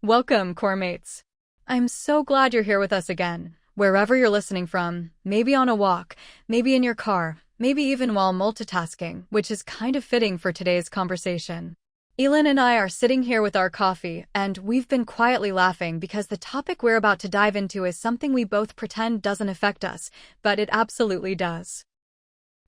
Welcome, core mates. I'm so glad you're here with us again, wherever you're listening from, maybe on a walk, maybe in your car, maybe even while multitasking, which is kind of fitting for today's conversation. Elin and I are sitting here with our coffee, and we've been quietly laughing because the topic we're about to dive into is something we both pretend doesn't affect us, but it absolutely does.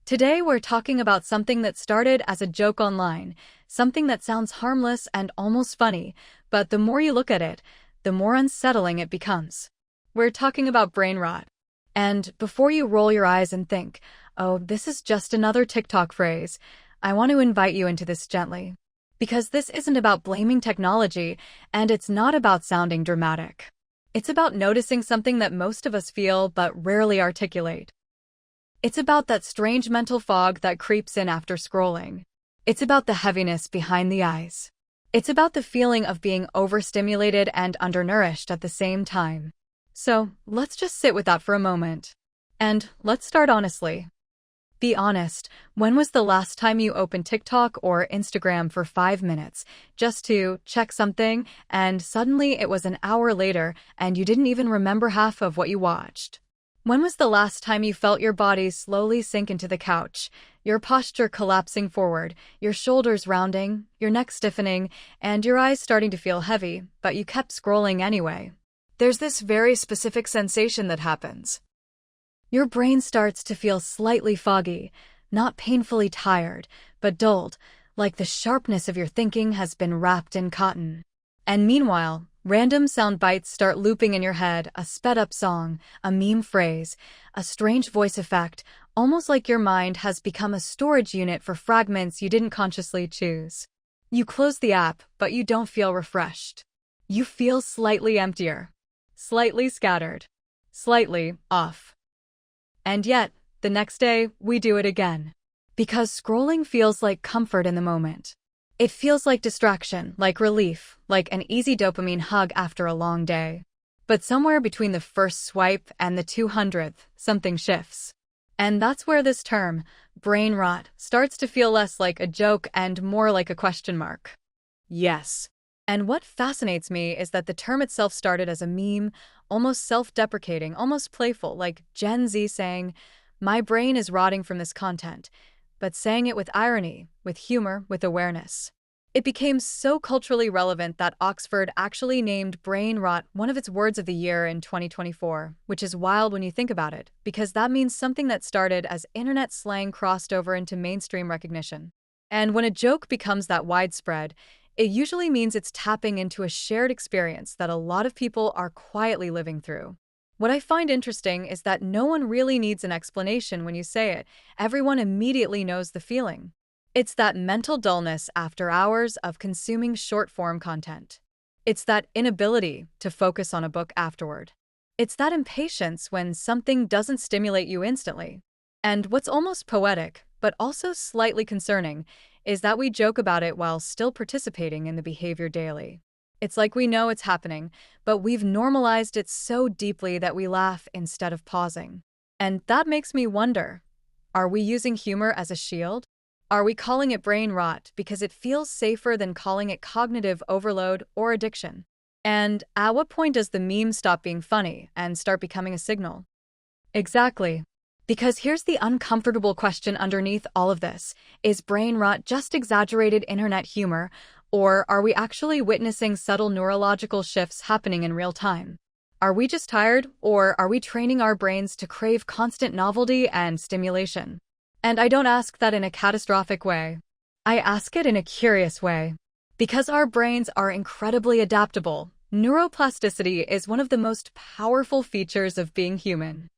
Today we're talking about something that started as a joke online, something that sounds harmless and almost funny, but the more you look at it, the more unsettling it becomes. We're talking about brain rot. And before you roll your eyes and think, oh, this is just another TikTok phrase, I want to invite you into this gently. Because this isn't about blaming technology, and it's not about sounding dramatic. It's about noticing something that most of us feel but rarely articulate. It's about that strange mental fog that creeps in after scrolling. It's about the heaviness behind the eyes. It's about the feeling of being overstimulated and undernourished at the same time. So, let's just sit with that for a moment. And let's start honestly. Be honest, when was the last time you opened TikTok or Instagram for 5 minutes just to check something, and suddenly it was an hour later and you didn't even remember half of what you watched? When was the last time you felt your body slowly sink into the couch, your posture collapsing forward, your shoulders rounding, your neck stiffening, and your eyes starting to feel heavy, but you kept scrolling anyway? There's this very specific sensation that happens. Your brain starts to feel slightly foggy, not painfully tired, but dulled, like the sharpness of your thinking has been wrapped in cotton. And meanwhile, random sound bites start looping in your head, a sped-up song, a meme phrase, a strange voice effect, almost like your mind has become a storage unit for fragments you didn't consciously choose. You close the app, but you don't feel refreshed. You feel slightly emptier, slightly scattered, slightly off. And yet, the next day, we do it again. Because scrolling feels like comfort in the moment. It feels like distraction, like relief, like an easy dopamine hug after a long day. But somewhere between the first swipe and the 200th, something shifts. And that's where this term, brain rot, starts to feel less like a joke and more like a question mark. Yes. And what fascinates me is that the term itself started as a meme, almost self-deprecating, almost playful, like Gen Z saying, "My brain is rotting from this content," but saying it with irony, with humor, with awareness. It became so culturally relevant that Oxford actually named brain rot one of its words of the year in 2024, which is wild when you think about it, because that means something that started as internet slang crossed over into mainstream recognition. And when a joke becomes that widespread, it usually means it's tapping into a shared experience that a lot of people are quietly living through. What I find interesting is that no one really needs an explanation when you say it. Everyone immediately knows the feeling. It's that mental dullness after hours of consuming short-form content. It's that inability to focus on a book afterward. It's that impatience when something doesn't stimulate you instantly. And what's almost poetic, but also slightly concerning, is that we joke about it while still participating in the behavior daily. It's like we know it's happening, but we've normalized it so deeply that we laugh instead of pausing. And that makes me wonder, are we using humor as a shield? Are we calling it brain rot because it feels safer than calling it cognitive overload or addiction? And at what point does the meme stop being funny and start becoming a signal? Exactly. Because here's the uncomfortable question underneath all of this. Is brain rot just exaggerated internet humor, or are we actually witnessing subtle neurological shifts happening in real time? Are we just tired, or are we training our brains to crave constant novelty and stimulation? And I don't ask that in a catastrophic way. I ask it in a curious way. Because our brains are incredibly adaptable, neuroplasticity is one of the most powerful features of being human.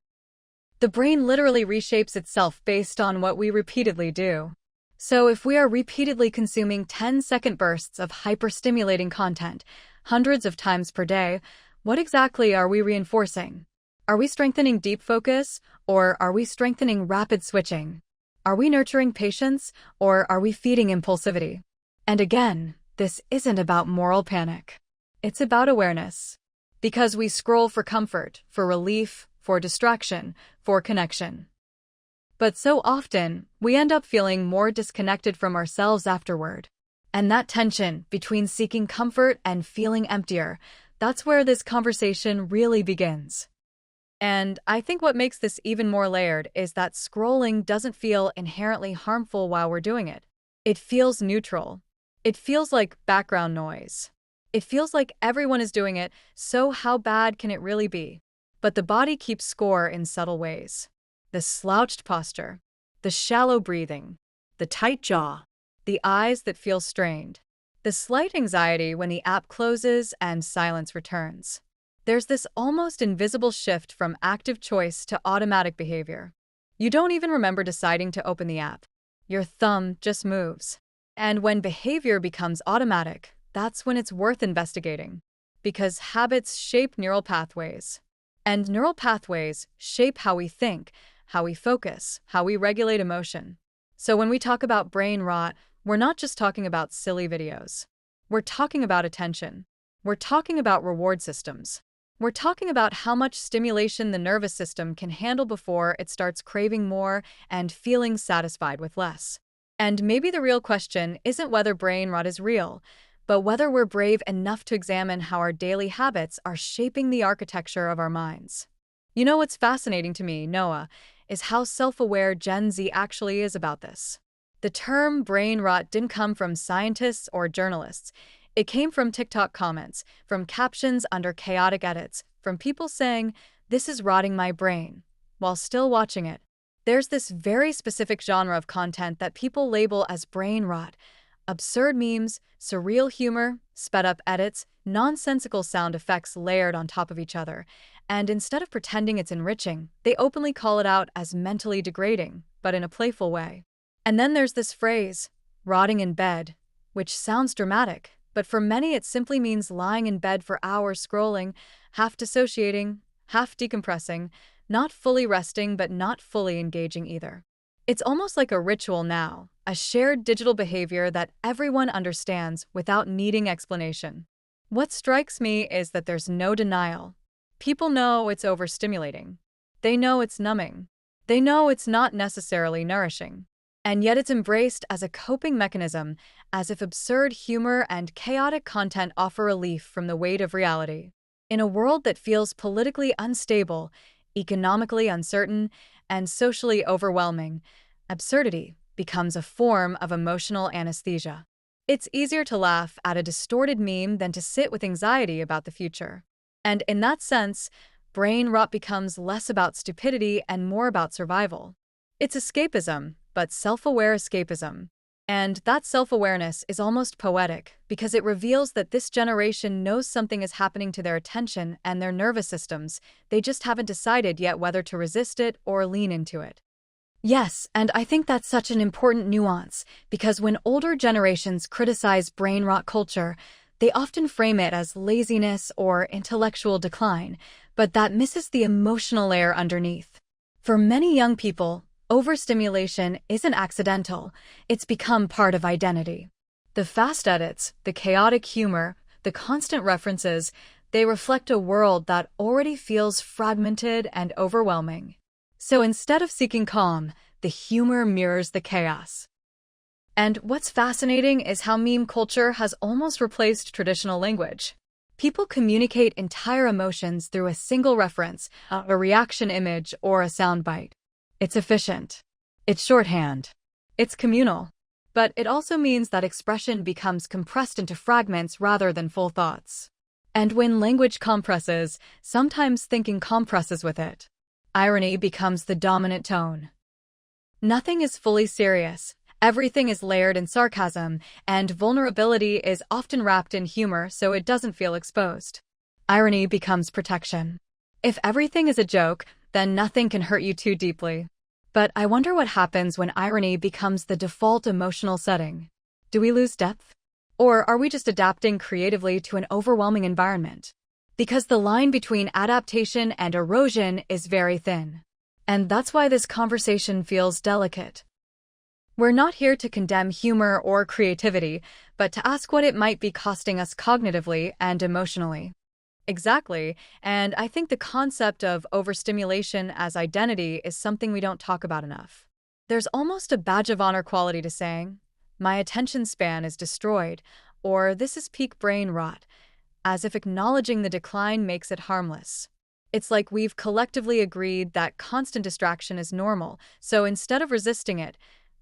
The brain literally reshapes itself based on what we repeatedly do. So if we are repeatedly consuming 10-second bursts of hyperstimulating content, hundreds of times per day, what exactly are we reinforcing? Are we strengthening deep focus, or are we strengthening rapid switching? Are we nurturing patience, or are we feeding impulsivity? And again, this isn't about moral panic. It's about awareness. Because we scroll for comfort, for relief, for distraction, for connection. But so often, we end up feeling more disconnected from ourselves afterward. And that tension between seeking comfort and feeling emptier, that's where this conversation really begins. And I think what makes this even more layered is that scrolling doesn't feel inherently harmful while we're doing it. It feels neutral. It feels like background noise. It feels like everyone is doing it, so how bad can it really be? But the body keeps score in subtle ways. The slouched posture, the shallow breathing, the tight jaw, the eyes that feel strained, the slight anxiety when the app closes and silence returns. There's this almost invisible shift from active choice to automatic behavior. You don't even remember deciding to open the app. Your thumb just moves. And when behavior becomes automatic, that's when it's worth investigating. Because habits shape neural pathways. And neural pathways shape how we think, how we focus, how we regulate emotion. So when we talk about brain rot, we're not just talking about silly videos. We're talking about attention. We're talking about reward systems. We're talking about how much stimulation the nervous system can handle before it starts craving more and feeling satisfied with less. And maybe the real question isn't whether brain rot is real, but whether we're brave enough to examine how our daily habits are shaping the architecture of our minds. You know what's fascinating to me, Noah, is how self-aware Gen Z actually is about this. The term brain rot didn't come from scientists or journalists. It came from TikTok comments, from captions under chaotic edits, from people saying, "This is rotting my brain," while still watching it. There's this very specific genre of content that people label as brain rot. Absurd memes, surreal humor, sped-up edits, nonsensical sound effects layered on top of each other. And instead of pretending it's enriching, they openly call it out as mentally degrading, but in a playful way. And then there's this phrase, rotting in bed, which sounds dramatic, but for many it simply means lying in bed for hours scrolling, half dissociating, half decompressing, not fully resting but not fully engaging either. It's almost like a ritual now, a shared digital behavior that everyone understands without needing explanation. What strikes me is that there's no denial. People know it's overstimulating. They know it's numbing. They know it's not necessarily nourishing. And yet it's embraced as a coping mechanism, as if absurd humor and chaotic content offer relief from the weight of reality. In a world that feels politically unstable, economically uncertain, and socially overwhelming, absurdity becomes a form of emotional anesthesia. It's easier to laugh at a distorted meme than to sit with anxiety about the future. And in that sense, brain rot becomes less about stupidity and more about survival. It's escapism, but self-aware escapism. And that self-awareness is almost poetic because it reveals that this generation knows something is happening to their attention and their nervous systems. They just haven't decided yet whether to resist it or lean into it. Yes, and I think that's such an important nuance because when older generations criticize brain rot culture, they often frame it as laziness or intellectual decline, but that misses the emotional layer underneath. For many young people, overstimulation isn't accidental, it's become part of identity. The fast edits, the chaotic humor, the constant references, they reflect a world that already feels fragmented and overwhelming. So instead of seeking calm, the humor mirrors the chaos. And what's fascinating is how meme culture has almost replaced traditional language. People communicate entire emotions through a single reference, a reaction image, or a soundbite. It's efficient. It's shorthand. It's communal. But it also means that expression becomes compressed into fragments rather than full thoughts. And when language compresses, sometimes thinking compresses with it. Irony becomes the dominant tone. Nothing is fully serious. Everything is layered in sarcasm, and vulnerability is often wrapped in humor so it doesn't feel exposed. Irony becomes protection. If everything is a joke, then nothing can hurt you too deeply. But I wonder what happens when irony becomes the default emotional setting. Do we lose depth? Or are we just adapting creatively to an overwhelming environment? Because the line between adaptation and erosion is very thin. And that's why this conversation feels delicate. We're not here to condemn humor or creativity, but to ask what it might be costing us cognitively and emotionally. Exactly, and I think the concept of overstimulation as identity is something we don't talk about enough. There's almost a badge of honor quality to saying, my attention span is destroyed, or this is peak brain rot, as if acknowledging the decline makes it harmless. It's like we've collectively agreed that constant distraction is normal, so instead of resisting it,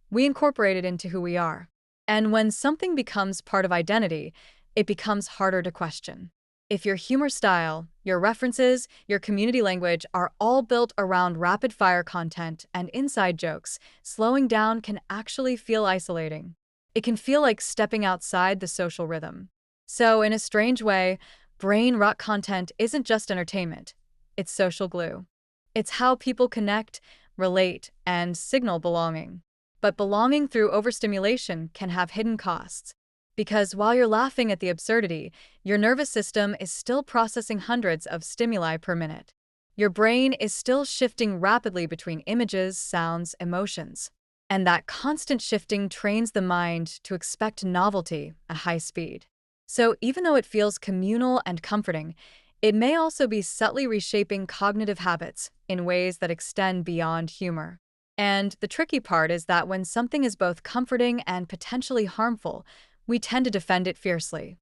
we incorporate it into who we are. And when something becomes part of identity, it becomes harder to question. If your humor style, your references, your community language are all built around rapid-fire content and inside jokes, slowing down can actually feel isolating. It can feel like stepping outside the social rhythm. So, in a strange way, brain rot content isn't just entertainment, it's social glue. It's how people connect, relate, and signal belonging. But belonging through overstimulation can have hidden costs. Because while you're laughing at the absurdity, your nervous system is still processing hundreds of stimuli per minute. Your brain is still shifting rapidly between images, sounds, emotions. And that constant shifting trains the mind to expect novelty at high speed. So even though it feels communal and comforting, it may also be subtly reshaping cognitive habits in ways that extend beyond humor. And the tricky part is that when something is both comforting and potentially harmful, we tend to defend it fiercely.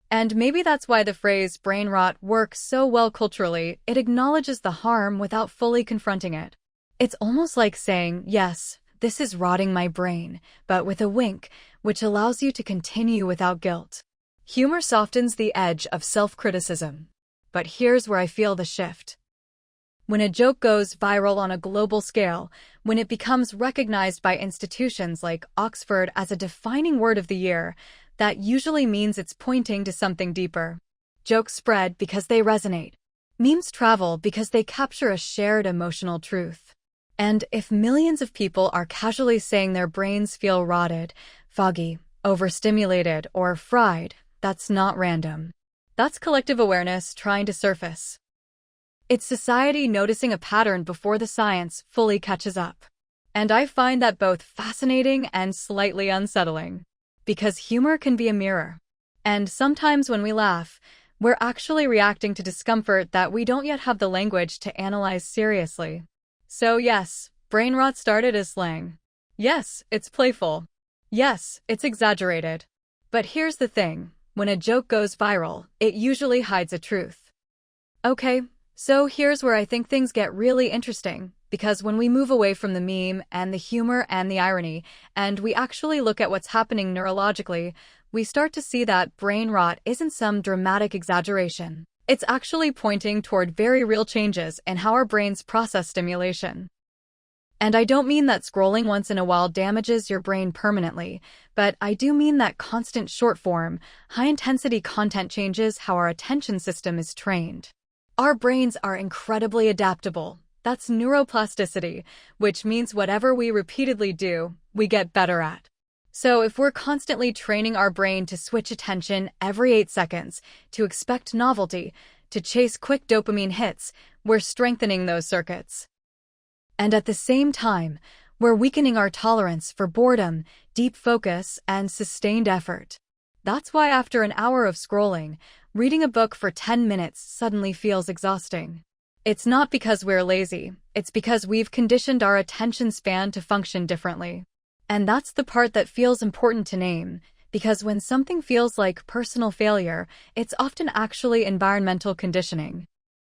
And maybe that's why the phrase brain rot works so well culturally. It acknowledges the harm without fully confronting it. It's almost like saying, yes, this is rotting my brain, but with a wink, which allows you to continue without guilt. Humor softens the edge of self-criticism. But here's where I feel the shift. When a joke goes viral on a global scale, when it becomes recognized by institutions like Oxford as a defining word of the year, that usually means it's pointing to something deeper. Jokes spread because they resonate. Memes travel because they capture a shared emotional truth. And if millions of people are casually saying their brains feel rotted, foggy, overstimulated, or fried, that's not random. That's collective awareness trying to surface. It's society noticing a pattern before the science fully catches up. And I find that both fascinating and slightly unsettling. Because humor can be a mirror. And sometimes when we laugh, we're actually reacting to discomfort that we don't yet have the language to analyze seriously. So yes, brain rot started as slang. Yes, it's playful. Yes, it's exaggerated. But here's the thing, when a joke goes viral, it usually hides a truth. Okay, so here's where I think things get really interesting, because when we move away from the meme and the humor and the irony, and we actually look at what's happening neurologically, we start to see that brain rot isn't some dramatic exaggeration. It's actually pointing toward very real changes in how our brains process stimulation. And I don't mean that scrolling once in a while damages your brain permanently, but I do mean that constant short-form, high-intensity content changes how our attention system is trained. Our brains are incredibly adaptable. That's neuroplasticity, which means whatever we repeatedly do, we get better at. So if we're constantly training our brain to switch attention every 8 seconds, to expect novelty, to chase quick dopamine hits, we're strengthening those circuits. And at the same time, we're weakening our tolerance for boredom, deep focus, and sustained effort. That's why after an hour of scrolling, reading a book for 10 minutes suddenly feels exhausting. It's not because we're lazy, it's because we've conditioned our attention span to function differently. And that's the part that feels important to name, because when something feels like personal failure, it's often actually environmental conditioning.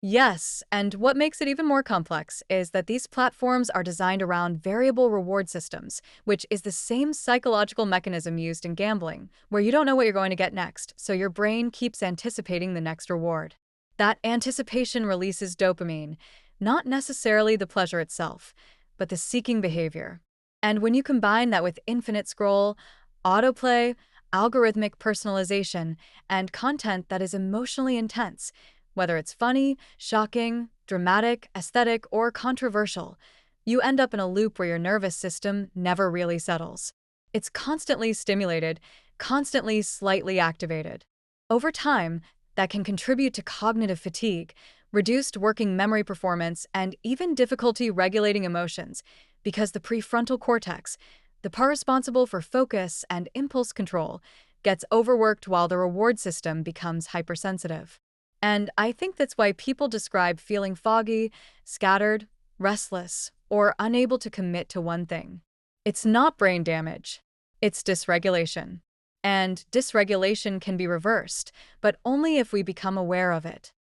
Yes, and what makes it even more complex is that these platforms are designed around variable reward systems, which is the same psychological mechanism used in gambling, where you don't know what you're going to get next, so your brain keeps anticipating the next reward. That anticipation releases dopamine, not necessarily the pleasure itself, but the seeking behavior. And when you combine that with infinite scroll, autoplay, algorithmic personalization, and content that is emotionally intense, whether it's funny, shocking, dramatic, aesthetic, or controversial, you end up in a loop where your nervous system never really settles. It's constantly stimulated, constantly slightly activated. Over time, that can contribute to cognitive fatigue, reduced working memory performance, and even difficulty regulating emotions, because the prefrontal cortex, the part responsible for focus and impulse control, gets overworked while the reward system becomes hypersensitive. And I think that's why people describe feeling foggy, scattered, restless, or unable to commit to one thing. It's not brain damage. It's dysregulation. And dysregulation can be reversed, but only if we become aware of it.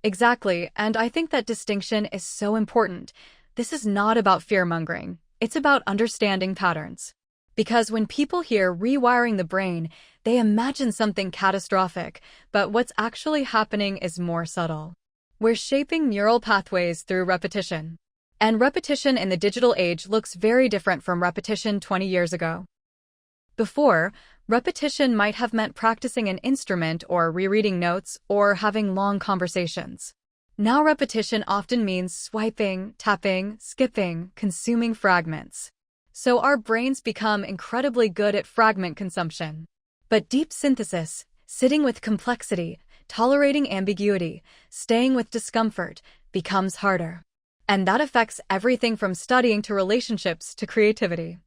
Exactly, and I think that distinction is so important. This is not about fear-mongering. It's about understanding patterns. Because when people hear rewiring the brain, they imagine something catastrophic, but what's actually happening is more subtle. We're shaping neural pathways through repetition. And repetition in the digital age looks very different from repetition 20 years ago. Before, repetition might have meant practicing an instrument or rereading notes or having long conversations. Now repetition often means swiping, tapping, skipping, consuming fragments. So our brains become incredibly good at fragment consumption. But deep synthesis, sitting with complexity, tolerating ambiguity, staying with discomfort, becomes harder. And that affects everything from studying to relationships to creativity.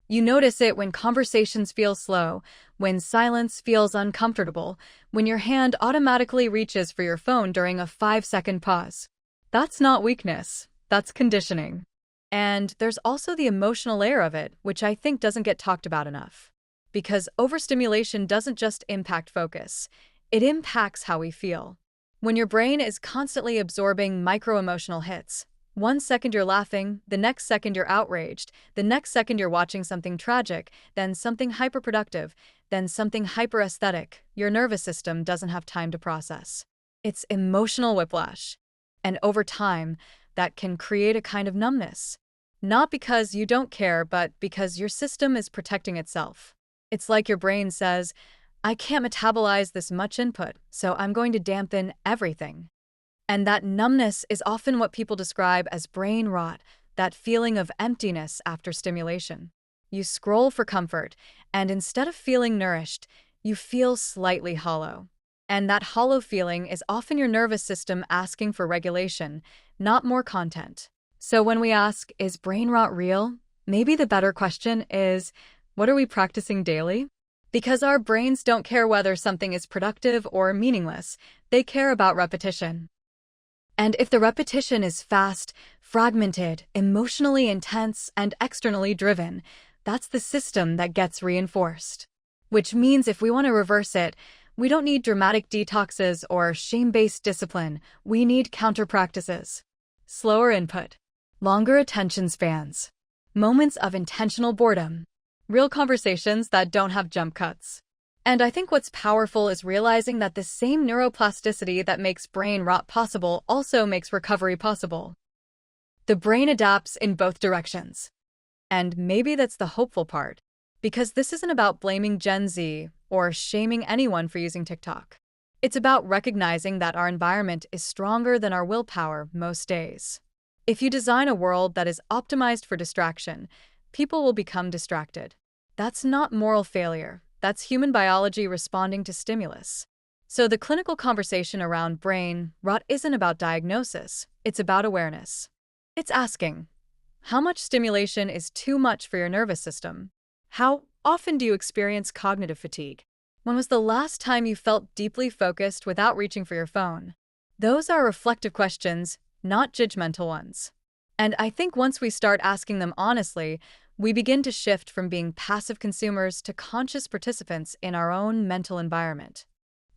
You notice it when conversations feel slow, when silence feels uncomfortable, when your hand automatically reaches for your phone during a 5-second pause. That's not weakness, that's conditioning. And there's also the emotional layer of it, which I think doesn't get talked about enough. Because overstimulation doesn't just impact focus, it impacts how we feel. When your brain is constantly absorbing micro-emotional hits, 1 second you're laughing, the next second you're outraged, the next second you're watching something tragic, then something hyperproductive, then something hyper-aesthetic, your nervous system doesn't have time to process. It's emotional whiplash. And over time, that can create a kind of numbness. Not because you don't care, but because your system is protecting itself. It's like your brain says, I can't metabolize this much input, so I'm going to dampen everything. And that numbness is often what people describe as brain rot, that feeling of emptiness after stimulation. You scroll for comfort, and instead of feeling nourished, you feel slightly hollow. And that hollow feeling is often your nervous system asking for regulation, not more content. So when we ask, is brain rot real? Maybe the better question is, what are we practicing daily? Because our brains don't care whether something is productive or meaningless, they care about repetition. And if the repetition is fast, fragmented, emotionally intense, and externally driven, that's the system that gets reinforced. Which means if we want to reverse it, we don't need dramatic detoxes or shame-based discipline, we need counter-practices. Slower input, longer attention spans, moments of intentional boredom, real conversations that don't have jump cuts. And I think what's powerful is realizing that the same neuroplasticity that makes brain rot possible also makes recovery possible. The brain adapts in both directions. And maybe that's the hopeful part, because this isn't about blaming Gen Z or shaming anyone for using TikTok. It's about recognizing that our environment is stronger than our willpower most days. If you design a world that is optimized for distraction, people will become distracted. That's not moral failure. That's human biology responding to stimulus. So the clinical conversation around brain rot isn't about diagnosis, it's about awareness. It's asking, how much stimulation is too much for your nervous system? How often do you experience cognitive fatigue? When was the last time you felt deeply focused without reaching for your phone? Those are reflective questions, not judgmental ones. And I think once we start asking them honestly, we begin to shift from being passive consumers to conscious participants in our own mental environment.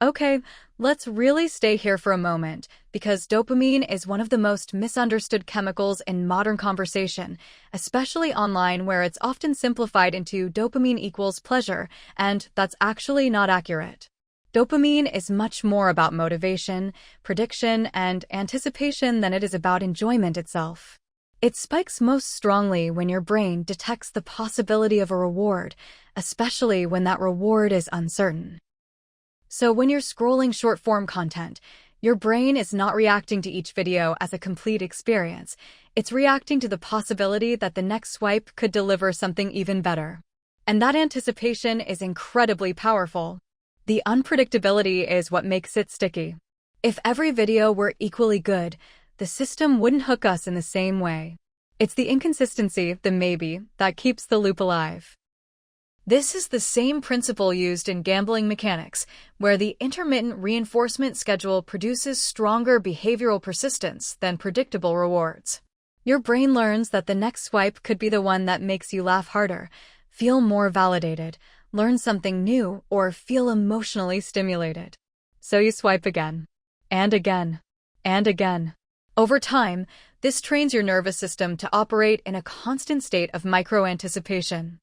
Okay, let's really stay here for a moment, because dopamine is one of the most misunderstood chemicals in modern conversation, especially online where it's often simplified into dopamine equals pleasure, and that's actually not accurate. Dopamine is much more about motivation, prediction, and anticipation than it is about enjoyment itself. It spikes most strongly when your brain detects the possibility of a reward, especially when that reward is uncertain. So when you're scrolling short-form content, your brain is not reacting to each video as a complete experience. It's reacting to the possibility that the next swipe could deliver something even better. And that anticipation is incredibly powerful. The unpredictability is what makes it sticky. If every video were equally good, the system wouldn't hook us in the same way. It's the inconsistency, the maybe, that keeps the loop alive. This is the same principle used in gambling mechanics, where the intermittent reinforcement schedule produces stronger behavioral persistence than predictable rewards. Your brain learns that the next swipe could be the one that makes you laugh harder, feel more validated, learn something new, or feel emotionally stimulated. So you swipe again, and again, and again. Over time, this trains your nervous system to operate in a constant state of micro-anticipation.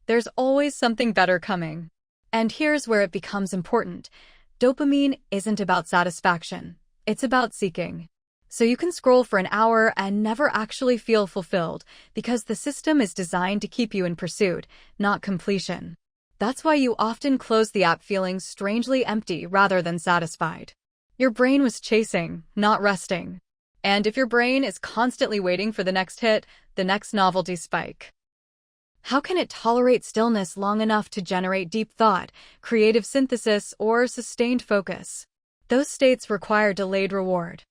There's always something better coming. And here's where it becomes important. Dopamine isn't about satisfaction. It's about seeking. So you can scroll for an hour and never actually feel fulfilled because the system is designed to keep you in pursuit, not completion. That's why you often close the app feeling strangely empty rather than satisfied. Your brain was chasing, not resting. And if your brain is constantly waiting for the next hit, the next novelty spike, how can it tolerate stillness long enough to generate deep thought, creative synthesis, or sustained focus? Those states require delayed reward.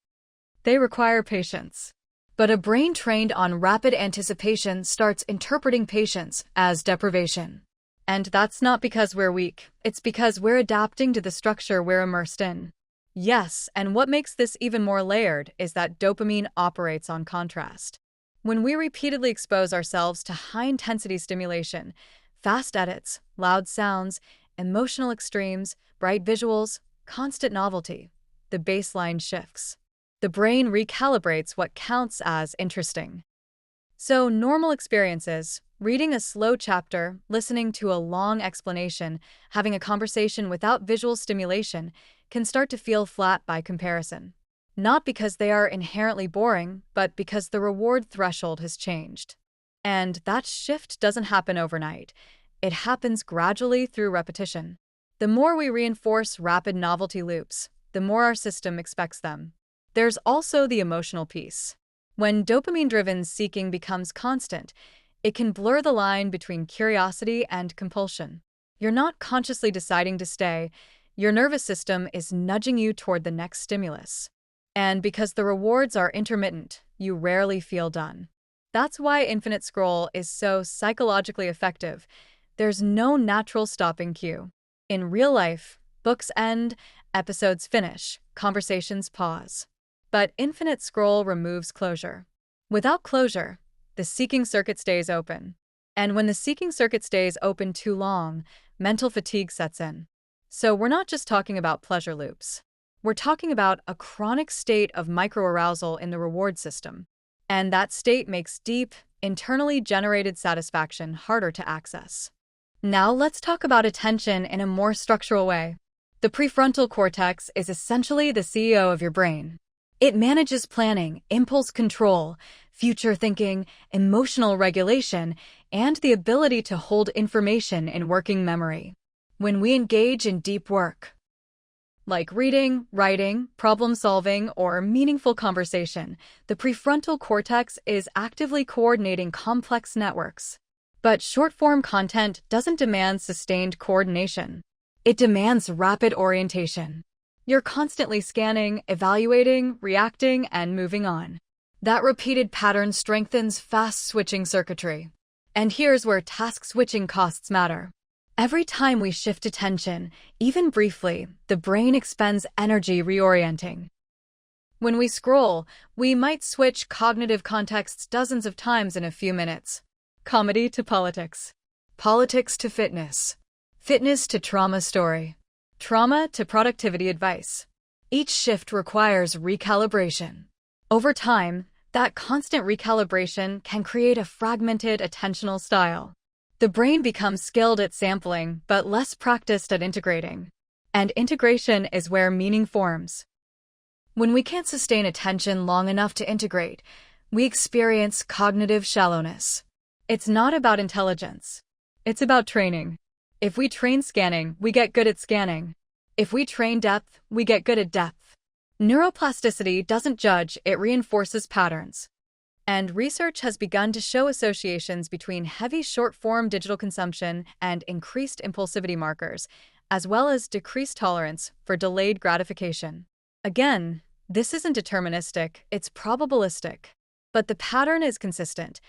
They require patience. But a brain trained on rapid anticipation starts interpreting patience as deprivation. And that's not because we're weak, it's because we're adapting to the structure we're immersed in. Yes, and what makes this even more layered is that dopamine operates on contrast. When we repeatedly expose ourselves to high-intensity stimulation, fast edits, loud sounds, emotional extremes, bright visuals, constant novelty, the baseline shifts. The brain recalibrates what counts as interesting. So, normal experiences, reading a slow chapter, listening to a long explanation, having a conversation without visual stimulation, can start to feel flat by comparison. Not because they are inherently boring, but because the reward threshold has changed. And that shift doesn't happen overnight. It happens gradually through repetition. The more we reinforce rapid novelty loops, the more our system expects them. There's also the emotional piece. When dopamine-driven seeking becomes constant, it can blur the line between curiosity and compulsion. You're not consciously deciding to stay. Your nervous system is nudging you toward the next stimulus. And because the rewards are intermittent, you rarely feel done. That's why infinite scroll is so psychologically effective. There's no natural stopping cue. In real life, books end, episodes finish, conversations pause. But infinite scroll removes closure. Without closure, the seeking circuit stays open. And when the seeking circuit stays open too long, mental fatigue sets in. So we're not just talking about pleasure loops. We're talking about a chronic state of microarousal in the reward system. And that state makes deep, internally generated satisfaction harder to access. Now let's talk about attention in a more structural way. The prefrontal cortex is essentially the CEO of your brain. It manages planning, impulse control, future thinking, emotional regulation, and the ability to hold information in working memory. When we engage in deep work, like reading, writing, problem-solving, or meaningful conversation, the prefrontal cortex is actively coordinating complex networks. But short-form content doesn't demand sustained coordination. It demands rapid orientation. You're constantly scanning, evaluating, reacting, and moving on. That repeated pattern strengthens fast-switching circuitry. And here's where task-switching costs matter. Every time we shift attention, even briefly, the brain expends energy reorienting. When we scroll, we might switch cognitive contexts dozens of times in a few minutes. Comedy to politics. Politics to fitness. Fitness to trauma story. Trauma to productivity advice. Each shift requires recalibration. Over time, that constant recalibration can create a fragmented attentional style. The brain becomes skilled at sampling, but less practiced at integrating. And integration is where meaning forms. When we can't sustain attention long enough to integrate, we experience cognitive shallowness. It's not about intelligence. It's about training. If we train scanning, we get good at scanning. If we train depth, we get good at depth. Neuroplasticity doesn't judge, it reinforces patterns. And research has begun to show associations between heavy short-form digital consumption and increased impulsivity markers, as well as decreased tolerance for delayed gratification. Again, this isn't deterministic, it's probabilistic. But the pattern is consistent.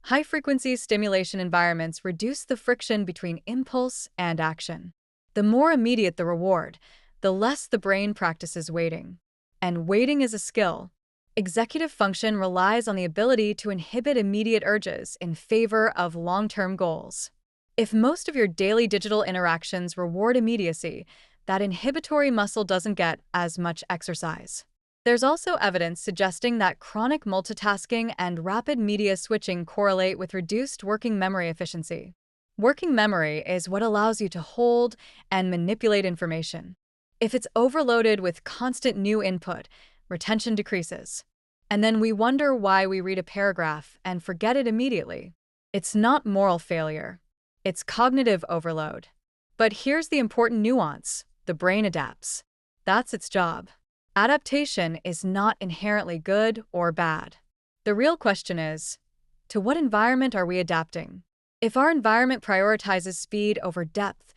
High-frequency stimulation environments reduce the friction between impulse and action. The more immediate the reward, the less the brain practices waiting. And waiting is a skill. Executive function relies on the ability to inhibit immediate urges in favor of long-term goals. If most of your daily digital interactions reward immediacy, that inhibitory muscle doesn't get as much exercise. There's also evidence suggesting that chronic multitasking and rapid media switching correlate with reduced working memory efficiency. Working memory is what allows you to hold and manipulate information. If it's overloaded with constant new input, retention decreases. And then we wonder why we read a paragraph and forget it immediately. It's not moral failure. It's cognitive overload. But here's the important nuance. The brain adapts. That's its job. Adaptation is not inherently good or bad. The real question is, to what environment are we adapting? If our environment prioritizes speed over depth,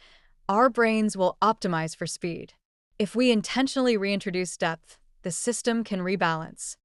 our brains will optimize for speed. If we intentionally reintroduce depth, the system can rebalance.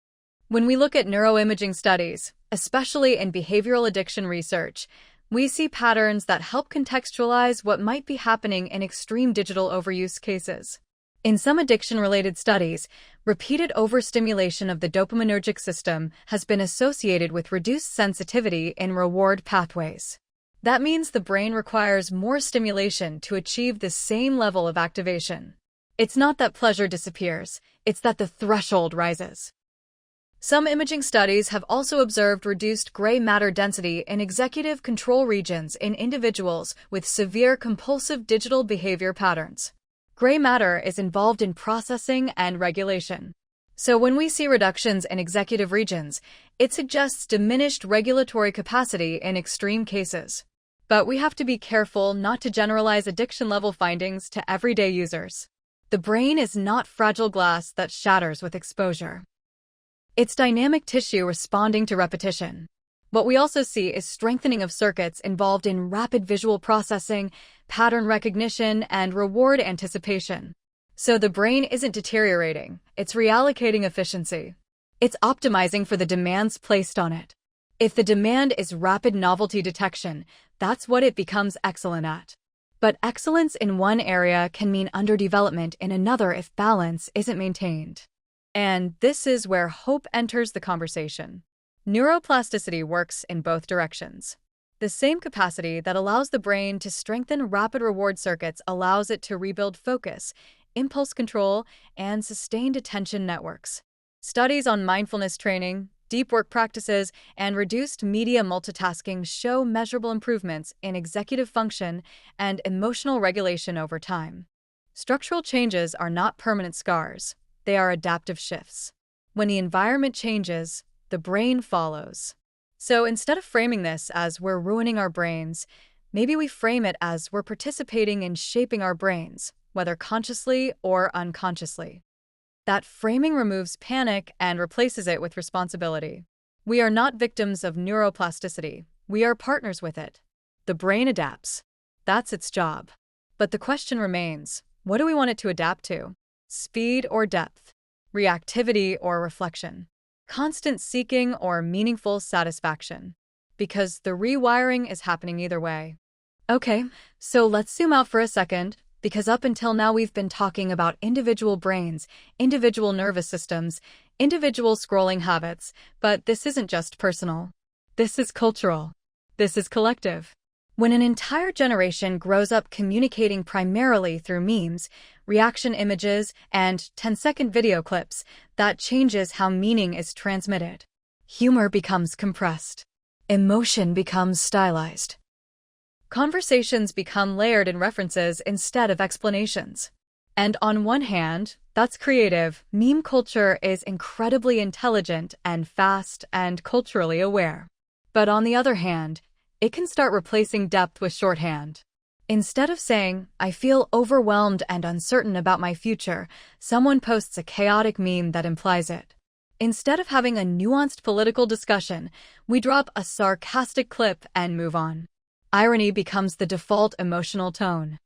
When we look at neuroimaging studies, especially in behavioral addiction research, we see patterns that help contextualize what might be happening in extreme digital overuse cases. In some addiction-related studies, repeated overstimulation of the dopaminergic system has been associated with reduced sensitivity in reward pathways. That means the brain requires more stimulation to achieve the same level of activation. It's not that pleasure disappears, it's that the threshold rises. Some imaging studies have also observed reduced gray matter density in executive control regions in individuals with severe compulsive digital behavior patterns. Gray matter is involved in processing and regulation. So when we see reductions in executive regions, it suggests diminished regulatory capacity in extreme cases. But we have to be careful not to generalize addiction-level findings to everyday users. The brain is not fragile glass that shatters with exposure. It's dynamic tissue responding to repetition. What we also see is strengthening of circuits involved in rapid visual processing, pattern recognition, and reward anticipation. So the brain isn't deteriorating, it's reallocating efficiency. It's optimizing for the demands placed on it. If the demand is rapid novelty detection, that's what it becomes excellent at. But excellence in one area can mean underdevelopment in another if balance isn't maintained. And this is where hope enters the conversation. Neuroplasticity works in both directions. The same capacity that allows the brain to strengthen rapid reward circuits allows it to rebuild focus, impulse control, and sustained attention networks. Studies on mindfulness training, deep work practices, and reduced media multitasking show measurable improvements in executive function and emotional regulation over time. Structural changes are not permanent scars, they are adaptive shifts. When the environment changes, the brain follows. So instead of framing this as we're ruining our brains, maybe we frame it as we're participating in shaping our brains, whether consciously or unconsciously. That framing removes panic and replaces it with responsibility. We are not victims of neuroplasticity, we are partners with it. The brain adapts. That's its job. But the question remains, what do we want it to adapt to? Speed or depth? Reactivity or reflection? Constant seeking or meaningful satisfaction? Because the rewiring is happening either way. Okay, so let's zoom out for a second, because up until now we've been talking about individual brains, individual nervous systems, individual scrolling habits, but this isn't just personal. This is cultural. This is collective. When an entire generation grows up communicating primarily through memes, reaction images, and 10-second video clips, that changes how meaning is transmitted. Humor becomes compressed. Emotion becomes stylized. Conversations become layered in references instead of explanations. And on one hand, that's creative. Meme culture is incredibly intelligent and fast and culturally aware. But on the other hand, it can start replacing depth with shorthand. Instead of saying, "I feel overwhelmed and uncertain about my future," someone posts a chaotic meme that implies it. Instead of having a nuanced political discussion, we drop a sarcastic clip and move on. Irony becomes the default emotional tone.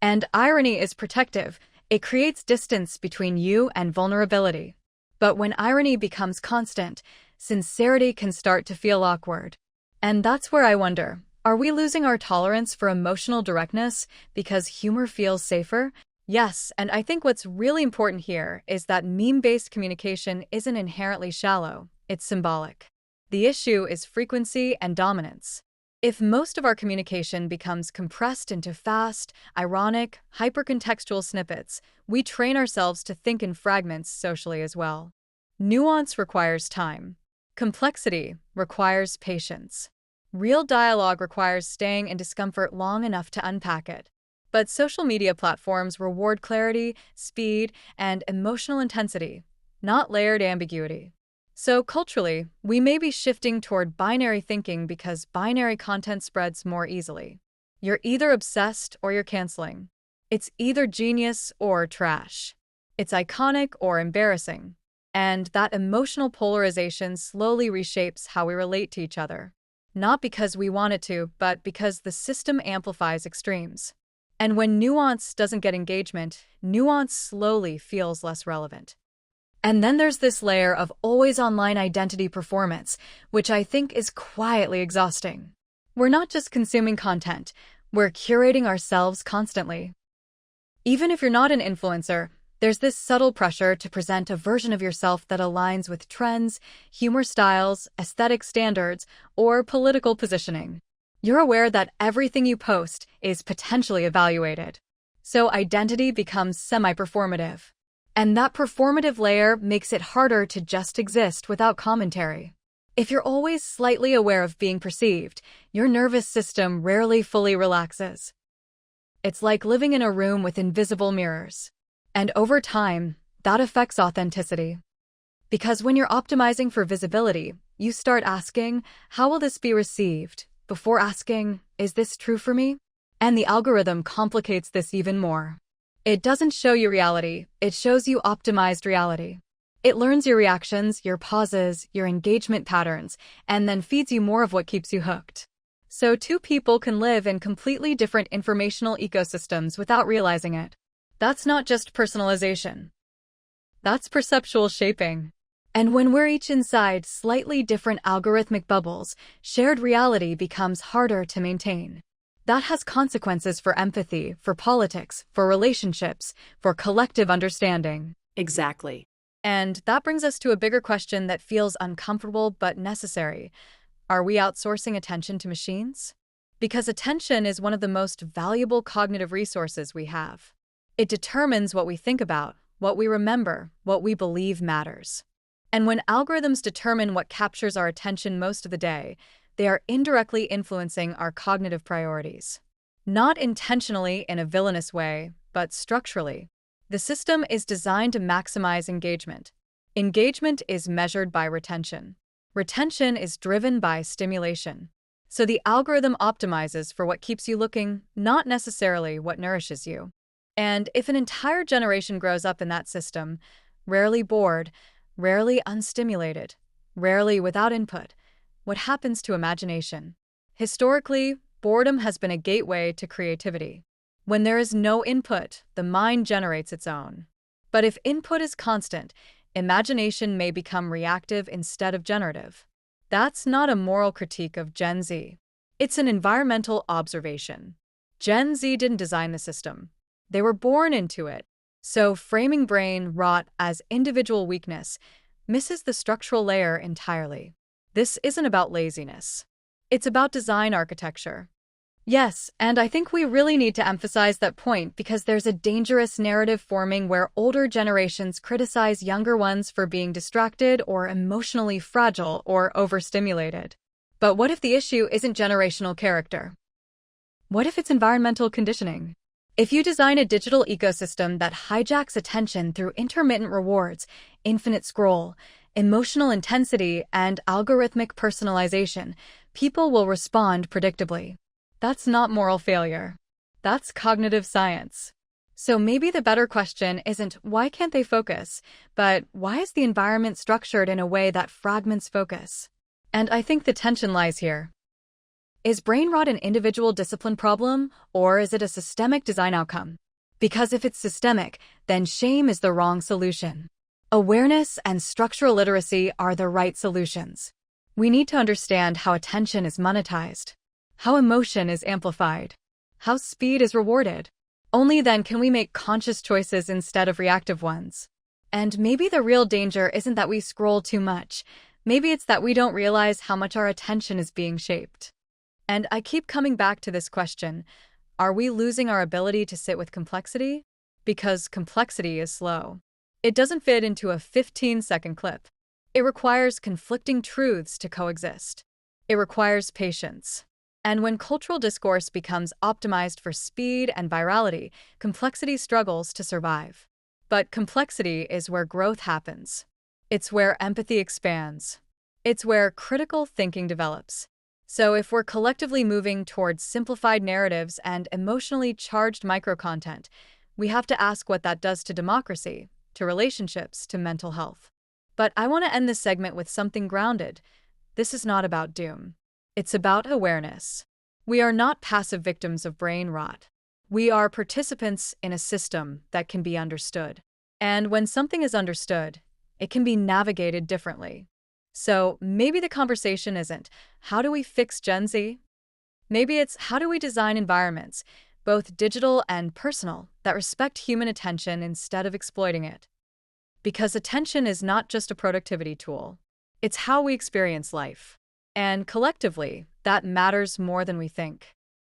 And irony is protective. It creates distance between you and vulnerability. But when irony becomes constant, sincerity can start to feel awkward. And that's where I wonder, are we losing our tolerance for emotional directness because humor feels safer? Yes, and I think what's really important here is that meme-based communication isn't inherently shallow, it's symbolic. The issue is frequency and dominance. If most of our communication becomes compressed into fast, ironic, hypercontextual snippets, we train ourselves to think in fragments socially as well. Nuance requires time. Complexity requires patience. Real dialogue requires staying in discomfort long enough to unpack it. But social media platforms reward clarity, speed, and emotional intensity, not layered ambiguity. So culturally, we may be shifting toward binary thinking because binary content spreads more easily. You're either obsessed or you're canceling. It's either genius or trash. It's iconic or embarrassing. And that emotional polarization slowly reshapes how we relate to each other. Not because we want it to, but because the system amplifies extremes. And when nuance doesn't get engagement, nuance slowly feels less relevant. And then there's this layer of always online identity performance, which I think is quietly exhausting. We're not just consuming content, we're curating ourselves constantly. Even if you're not an influencer, there's this subtle pressure to present a version of yourself that aligns with trends, humor styles, aesthetic standards, or political positioning. You're aware that everything you post is potentially evaluated. So identity becomes semi-performative. And that performative layer makes it harder to just exist without commentary. If you're always slightly aware of being perceived, your nervous system rarely fully relaxes. It's like living in a room with invisible mirrors. And over time, that affects authenticity. Because when you're optimizing for visibility, you start asking, how will this be received? Before asking, is this true for me? And the algorithm complicates this even more. It doesn't show you reality, it shows you optimized reality. It learns your reactions, your pauses, your engagement patterns, and then feeds you more of what keeps you hooked. So two people can live in completely different informational ecosystems without realizing it. That's not just personalization. That's perceptual shaping. And when we're each inside slightly different algorithmic bubbles, shared reality becomes harder to maintain. That has consequences for empathy, for politics, for relationships, for collective understanding. Exactly. And that brings us to a bigger question that feels uncomfortable but necessary. Are we outsourcing attention to machines? Because attention is one of the most valuable cognitive resources we have. It determines what we think about, what we remember, what we believe matters. And when algorithms determine what captures our attention most of the day, they are indirectly influencing our cognitive priorities. Not intentionally in a villainous way, but structurally. The system is designed to maximize engagement. Engagement is measured by retention. Retention is driven by stimulation. So the algorithm optimizes for what keeps you looking, not necessarily what nourishes you. And if an entire generation grows up in that system, rarely bored, rarely unstimulated, rarely without input, what happens to imagination? Historically, boredom has been a gateway to creativity. When there is no input, the mind generates its own. But if input is constant, imagination may become reactive instead of generative. That's not a moral critique of Gen Z. It's an environmental observation. Gen Z didn't design the system. They were born into it. So framing brain rot as individual weakness misses the structural layer entirely. This isn't about laziness. It's about design architecture. Yes, and I think we really need to emphasize that point because there's a dangerous narrative forming where older generations criticize younger ones for being distracted or emotionally fragile or overstimulated. But what if the issue isn't generational character? What if it's environmental conditioning? If you design a digital ecosystem that hijacks attention through intermittent rewards, infinite scroll, emotional intensity, and algorithmic personalization, people will respond predictably. That's not moral failure. That's cognitive science. So maybe the better question isn't why can't they focus, but why is the environment structured in a way that fragments focus? And I think the tension lies here. Is brain rot an individual discipline problem, or is it a systemic design outcome? Because if it's systemic, then shame is the wrong solution. Awareness and structural literacy are the right solutions. We need to understand how attention is monetized, how emotion is amplified, how speed is rewarded. Only then can we make conscious choices instead of reactive ones. And maybe the real danger isn't that we scroll too much. Maybe it's that we don't realize how much our attention is being shaped. And I keep coming back to this question. Are we losing our ability to sit with complexity? Because complexity is slow. It doesn't fit into a 15-second clip. It requires conflicting truths to coexist. It requires patience. And when cultural discourse becomes optimized for speed and virality, complexity struggles to survive. But complexity is where growth happens. It's where empathy expands. It's where critical thinking develops. So if we're collectively moving towards simplified narratives and emotionally charged microcontent, we have to ask what that does to democracy, to relationships, to mental health. But I want to end this segment with something grounded. This is not about doom. It's about awareness. We are not passive victims of brain rot. We are participants in a system that can be understood. And when something is understood, it can be navigated differently. So maybe the conversation isn't, how do we fix Gen Z? Maybe it's, how do we design environments, both digital and personal, that respect human attention instead of exploiting it? Because attention is not just a productivity tool. It's how we experience life. And collectively, that matters more than we think.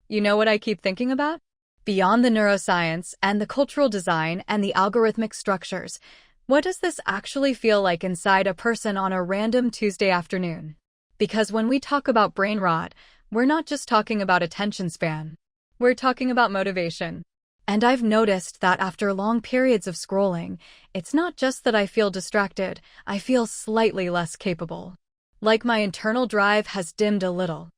You know what I keep thinking about? Beyond the neuroscience and the cultural design and the algorithmic structures, what does this actually feel like inside a person on a random Tuesday afternoon? Because when we talk about brain rot, we're not just talking about attention span. We're talking about motivation. And I've noticed that after long periods of scrolling, it's not just that I feel distracted, I feel slightly less capable. Like my internal drive has dimmed a little.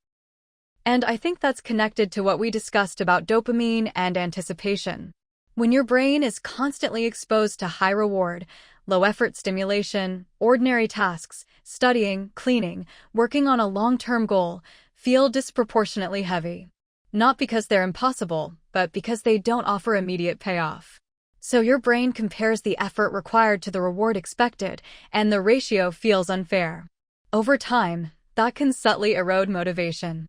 And I think that's connected to what we discussed about dopamine and anticipation. When your brain is constantly exposed to high reward, low effort stimulation, ordinary tasks, studying, cleaning, working on a long-term goal, feel disproportionately heavy. Not because they're impossible, but because they don't offer immediate payoff. So your brain compares the effort required to the reward expected, and the ratio feels unfair. Over time, that can subtly erode motivation.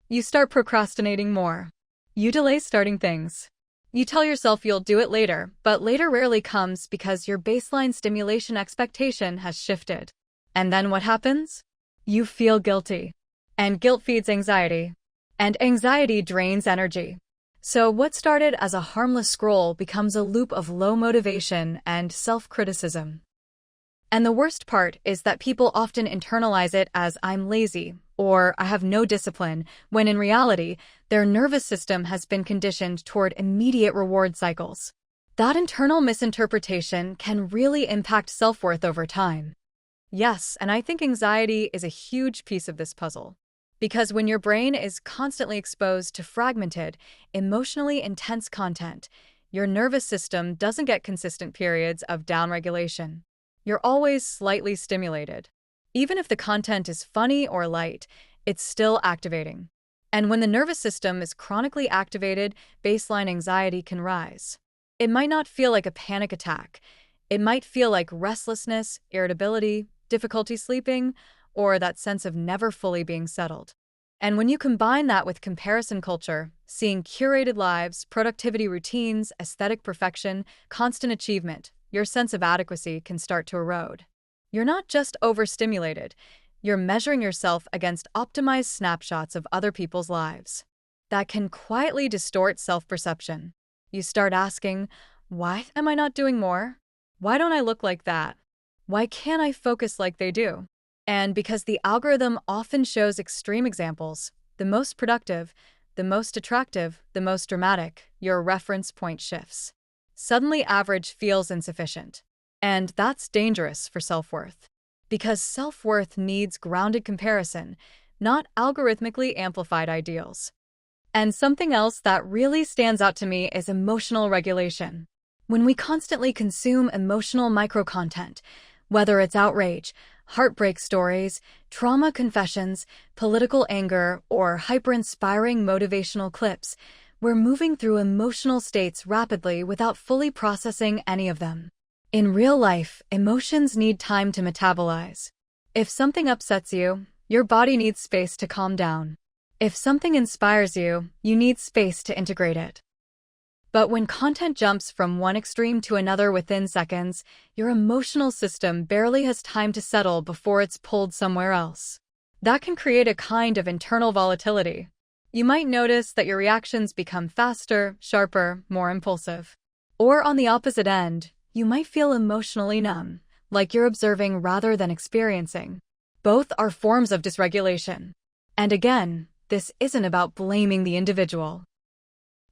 You start procrastinating more. You delay starting things. You tell yourself you'll do it later, but later rarely comes because your baseline stimulation expectation has shifted. And then what happens? You feel guilty. And guilt feeds anxiety. And anxiety drains energy. So what started as a harmless scroll becomes a loop of low motivation and self-criticism. And the worst part is that people often internalize it as I'm lazy or I have no discipline, when in reality, their nervous system has been conditioned toward immediate reward cycles. That internal misinterpretation can really impact self-worth over time. Yes, and I think anxiety is a huge piece of this puzzle. Because when your brain is constantly exposed to fragmented, emotionally intense content, your nervous system doesn't get consistent periods of downregulation. You're always slightly stimulated. Even if the content is funny or light, it's still activating. And when the nervous system is chronically activated, baseline anxiety can rise. It might not feel like a panic attack. It might feel like restlessness, irritability, difficulty sleeping, or that sense of never fully being settled. And when you combine that with comparison culture, seeing curated lives, productivity routines, aesthetic perfection, constant achievement, your sense of adequacy can start to erode. You're not just overstimulated, you're measuring yourself against optimized snapshots of other people's lives. That can quietly distort self-perception. You start asking, why am I not doing more? Why don't I look like that? Why can't I focus like they do? And because the algorithm often shows extreme examples, the most productive, the most attractive, the most dramatic, your reference point shifts. Suddenly average feels insufficient. And that's dangerous for self-worth. Because self-worth needs grounded comparison, not algorithmically amplified ideals. And something else that really stands out to me is emotional regulation. When we constantly consume emotional microcontent, whether it's outrage, heartbreak stories, trauma confessions, political anger, or hyper-inspiring motivational clips, we're moving through emotional states rapidly without fully processing any of them. In real life, emotions need time to metabolize. If something upsets you, your body needs space to calm down. If something inspires you, you need space to integrate it. But when content jumps from one extreme to another within seconds, your emotional system barely has time to settle before it's pulled somewhere else. That can create a kind of internal volatility. You might notice that your reactions become faster, sharper, more impulsive. Or on the opposite end, you might feel emotionally numb, like you're observing rather than experiencing. Both are forms of dysregulation. And again, this isn't about blaming the individual.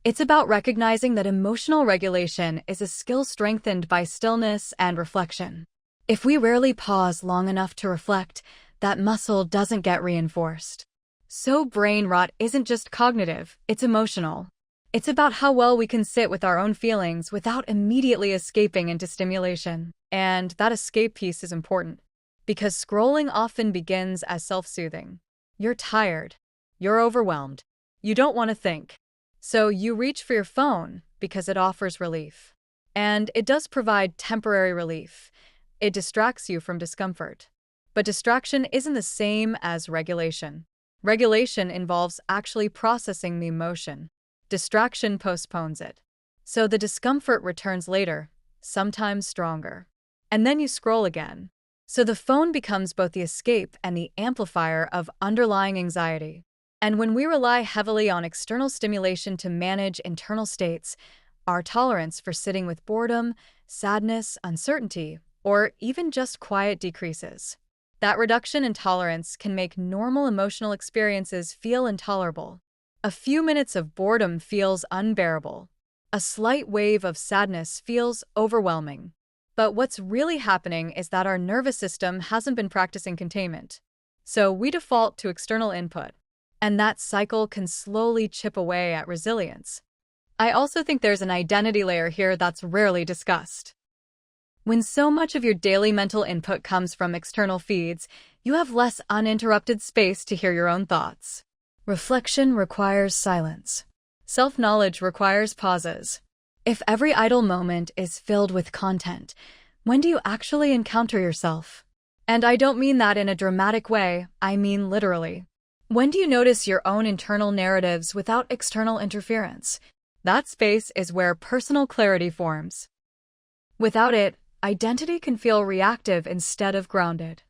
It's about recognizing that emotional regulation is a skill strengthened by stillness and reflection. If we rarely pause long enough to reflect, that muscle doesn't get reinforced. So brain rot isn't just cognitive, it's emotional. It's about how well we can sit with our own feelings without immediately escaping into stimulation. And that escape piece is important, because scrolling often begins as self-soothing. You're tired. You're overwhelmed. You don't want to think. So you reach for your phone because it offers relief. And it does provide temporary relief. It distracts you from discomfort. But distraction isn't the same as regulation. Regulation involves actually processing the emotion. Distraction postpones it. So the discomfort returns later, sometimes stronger. And then you scroll again. So the phone becomes both the escape and the amplifier of underlying anxiety. And when we rely heavily on external stimulation to manage internal states, our tolerance for sitting with boredom, sadness, uncertainty, or even just quiet decreases. That reduction in tolerance can make normal emotional experiences feel intolerable. A few minutes of boredom feels unbearable. A slight wave of sadness feels overwhelming. But what's really happening is that our nervous system hasn't been practicing containment. So we default to external input. And that cycle can slowly chip away at resilience. I also think there's an identity layer here that's rarely discussed. When so much of your daily mental input comes from external feeds, you have less uninterrupted space to hear your own thoughts. Reflection requires silence. Self-knowledge requires pauses. If every idle moment is filled with content, when do you actually encounter yourself? And I don't mean that in a dramatic way, I mean literally. When do you notice your own internal narratives without external interference? That space is where personal clarity forms. Without it, identity can feel reactive instead of grounded.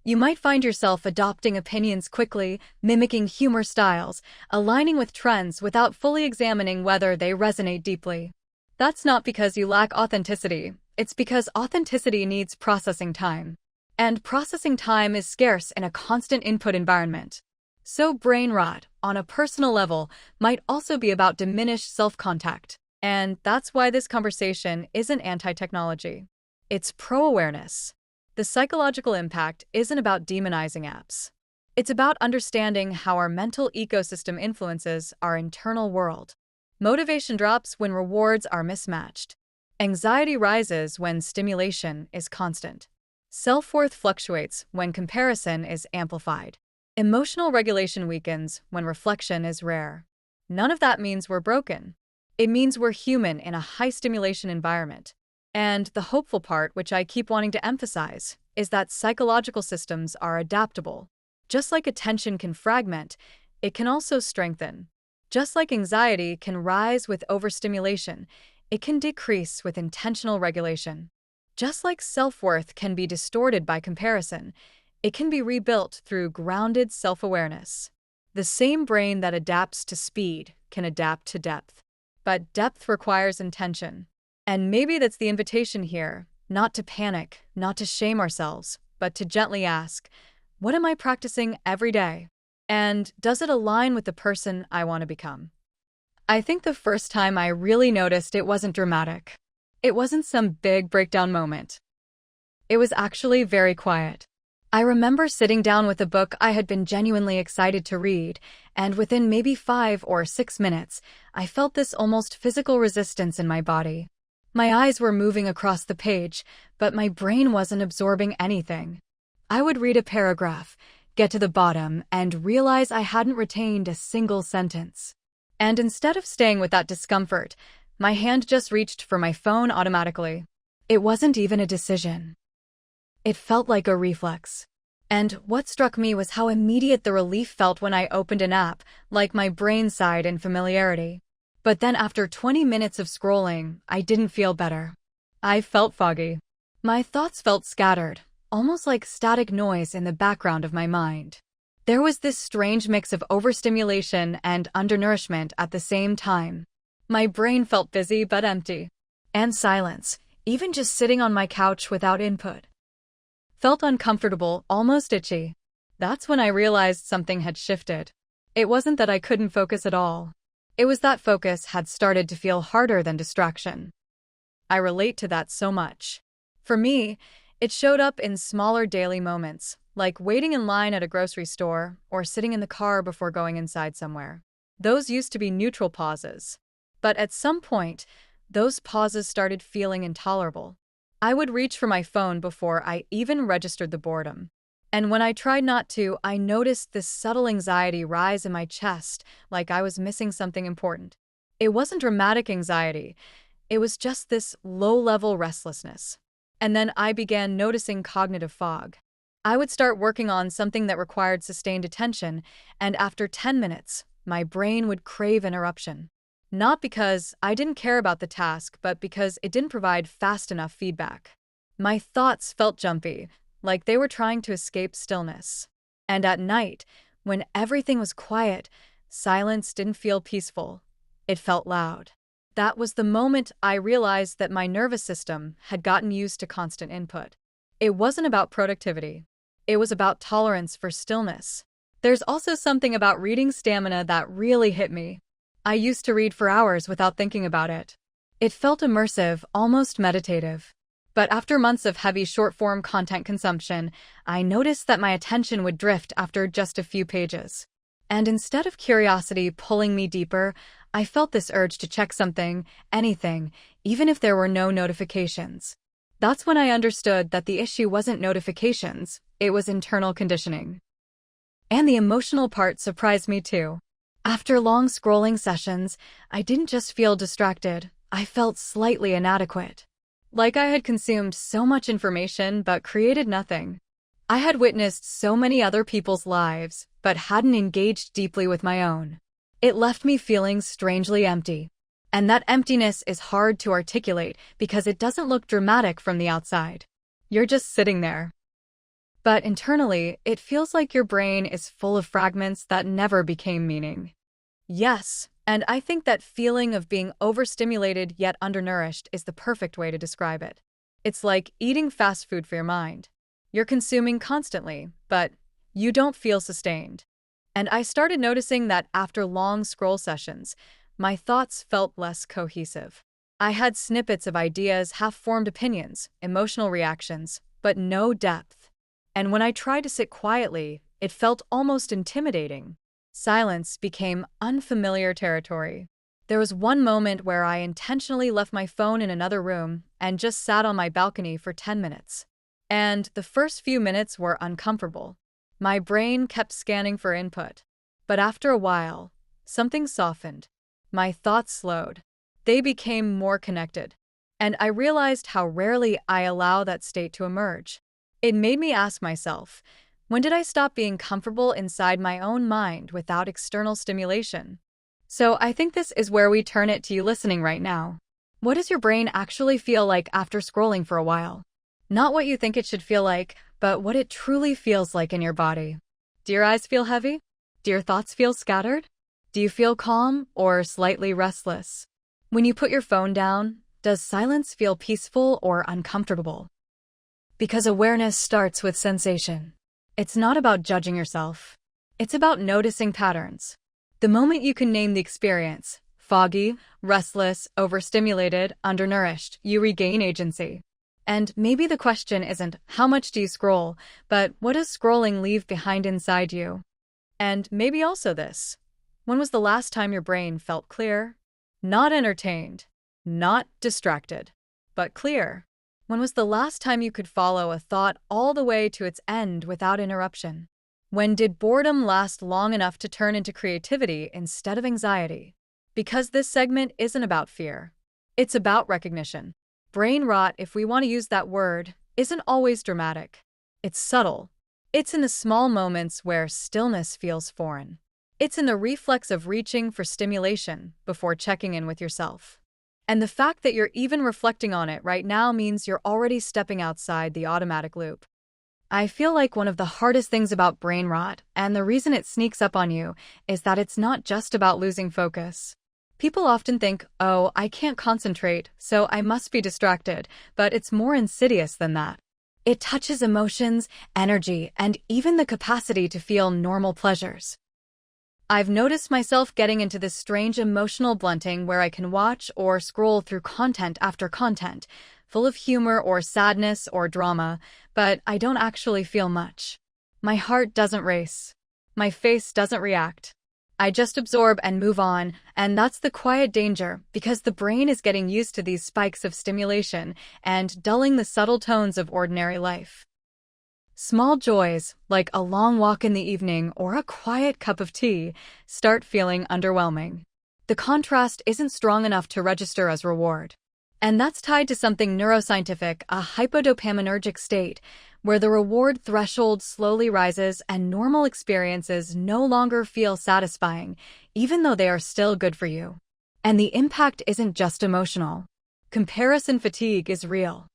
You might find yourself adopting opinions quickly, mimicking humor styles, aligning with trends without fully examining whether they resonate deeply. That's not because you lack authenticity, it's because authenticity needs processing time. And processing time is scarce in a constant input environment. So brain rot, on a personal level, might also be about diminished self-contact. And that's why this conversation isn't anti-technology. It's pro-awareness. The psychological impact isn't about demonizing apps. It's about understanding how our mental ecosystem influences our internal world. Motivation drops when rewards are mismatched. Anxiety rises when stimulation is constant. Self-worth fluctuates when comparison is amplified. Emotional regulation weakens when reflection is rare. None of that means we're broken. It means we're human in a high-stimulation environment. And the hopeful part, which I keep wanting to emphasize, is that psychological systems are adaptable. Just like attention can fragment, it can also strengthen. Just like anxiety can rise with overstimulation, it can decrease with intentional regulation. Just like self-worth can be distorted by comparison, it can be rebuilt through grounded self-awareness. The same brain that adapts to speed can adapt to depth. But depth requires intention. And maybe that's the invitation here, not to panic, not to shame ourselves, but to gently ask, what am I practicing every day? And does it align with the person I want to become? I think the first time I really noticed it wasn't dramatic. It wasn't some big breakdown moment. It was actually very quiet. I remember sitting down with a book I had been genuinely excited to read, and within maybe 5 or 6 minutes, I felt this almost physical resistance in my body. My eyes were moving across the page, but my brain wasn't absorbing anything. I would read a paragraph, get to the bottom, and realize I hadn't retained a single sentence. And instead of staying with that discomfort, my hand just reached for my phone automatically. It wasn't even a decision. It felt like a reflex. And what struck me was how immediate the relief felt when I opened an app, like my brain sighed in familiarity. But then after 20 minutes of scrolling, I didn't feel better. I felt foggy. My thoughts felt scattered, almost like static noise in the background of my mind. There was this strange mix of overstimulation and undernourishment at the same time. My brain felt busy but empty. And silence, even just sitting on my couch without input, felt uncomfortable, almost itchy. That's when I realized something had shifted. It wasn't that I couldn't focus at all. It was that focus had started to feel harder than distraction. I relate to that so much. For me, it showed up in smaller daily moments, like waiting in line at a grocery store or sitting in the car before going inside somewhere. Those used to be neutral pauses. But at some point, those pauses started feeling intolerable. I would reach for my phone before I even registered the boredom. And when I tried not to, I noticed this subtle anxiety rise in my chest, like I was missing something important. It wasn't dramatic anxiety. It was just this low-level restlessness. And then I began noticing cognitive fog. I would start working on something that required sustained attention, and after 10 minutes, my brain would crave interruption. Not because I didn't care about the task, but because it didn't provide fast enough feedback. My thoughts felt jumpy, like they were trying to escape stillness. And at night, when everything was quiet, silence didn't feel peaceful. It felt loud. That was the moment I realized that my nervous system had gotten used to constant input. It wasn't about productivity. It was about tolerance for stillness. There's also something about reading stamina that really hit me. I used to read for hours without thinking about it. It felt immersive, almost meditative. But after months of heavy short-form content consumption, I noticed that my attention would drift after just a few pages. And instead of curiosity pulling me deeper, I felt this urge to check something, anything, even if there were no notifications. That's when I understood that the issue wasn't notifications, it was internal conditioning. And the emotional part surprised me too. After long scrolling sessions, I didn't just feel distracted, I felt slightly inadequate. Like I had consumed so much information but created nothing. I had witnessed so many other people's lives, but hadn't engaged deeply with my own. It left me feeling strangely empty. And that emptiness is hard to articulate because it doesn't look dramatic from the outside. You're just sitting there. But internally, it feels like your brain is full of fragments that never became meaning. Yes, and I think that feeling of being overstimulated yet undernourished is the perfect way to describe it. It's like eating fast food for your mind. You're consuming constantly, but you don't feel sustained. And I started noticing that after long scroll sessions, my thoughts felt less cohesive. I had snippets of ideas, half-formed opinions, emotional reactions, but no depth. And when I tried to sit quietly, it felt almost intimidating. Silence became unfamiliar territory. There was one moment where I intentionally left my phone in another room and just sat on my balcony for 10 minutes. And the first few minutes were uncomfortable. My brain kept scanning for input. But after a while, something softened. My thoughts slowed. They became more connected. And I realized how rarely I allow that state to emerge. It made me ask myself, when did I stop being comfortable inside my own mind without external stimulation? So I think this is where we turn it to you listening right now. What does your brain actually feel like after scrolling for a while? Not what you think it should feel like, but what it truly feels like in your body. Do your eyes feel heavy? Do your thoughts feel scattered? Do you feel calm or slightly restless? When you put your phone down, does silence feel peaceful or uncomfortable? Because awareness starts with sensation. It's not about judging yourself. It's about noticing patterns. The moment you can name the experience, foggy, restless, overstimulated, undernourished, you regain agency. And maybe the question isn't, how much do you scroll, but what does scrolling leave behind inside you? And maybe also this. When was the last time your brain felt clear? Not entertained, not distracted, but clear. When was the last time you could follow a thought all the way to its end without interruption? When did boredom last long enough to turn into creativity instead of anxiety? Because this segment isn't about fear. It's about recognition. Brain rot, if we want to use that word, isn't always dramatic. It's subtle. It's in the small moments where stillness feels foreign. It's in the reflex of reaching for stimulation before checking in with yourself. And the fact that you're even reflecting on it right now means you're already stepping outside the automatic loop. I feel like one of the hardest things about brain rot, and the reason it sneaks up on you, is that it's not just about losing focus. People often think, oh, I can't concentrate, so I must be distracted, but it's more insidious than that. It touches emotions, energy, and even the capacity to feel normal pleasures. I've noticed myself getting into this strange emotional blunting where I can watch or scroll through content after content, full of humor or sadness or drama, but I don't actually feel much. My heart doesn't race. My face doesn't react. I just absorb and move on, and that's the quiet danger, because the brain is getting used to these spikes of stimulation and dulling the subtle tones of ordinary life. Small joys, like a long walk in the evening or a quiet cup of tea, start feeling underwhelming. The contrast isn't strong enough to register as reward. And that's tied to something neuroscientific, a hypodopaminergic state, where the reward threshold slowly rises and normal experiences no longer feel satisfying, even though they are still good for you. And the impact isn't just emotional. Comparison fatigue is real.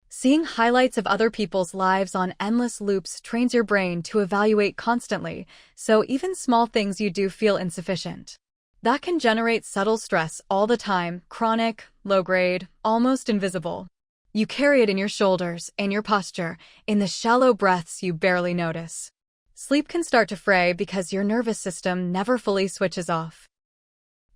Seeing highlights of other people's lives on endless loops trains your brain to evaluate constantly, so even small things you do feel insufficient. That can generate subtle stress all the time, chronic, low-grade, almost invisible. You carry it in your shoulders, in your posture, in the shallow breaths you barely notice. Sleep can start to fray because your nervous system never fully switches off.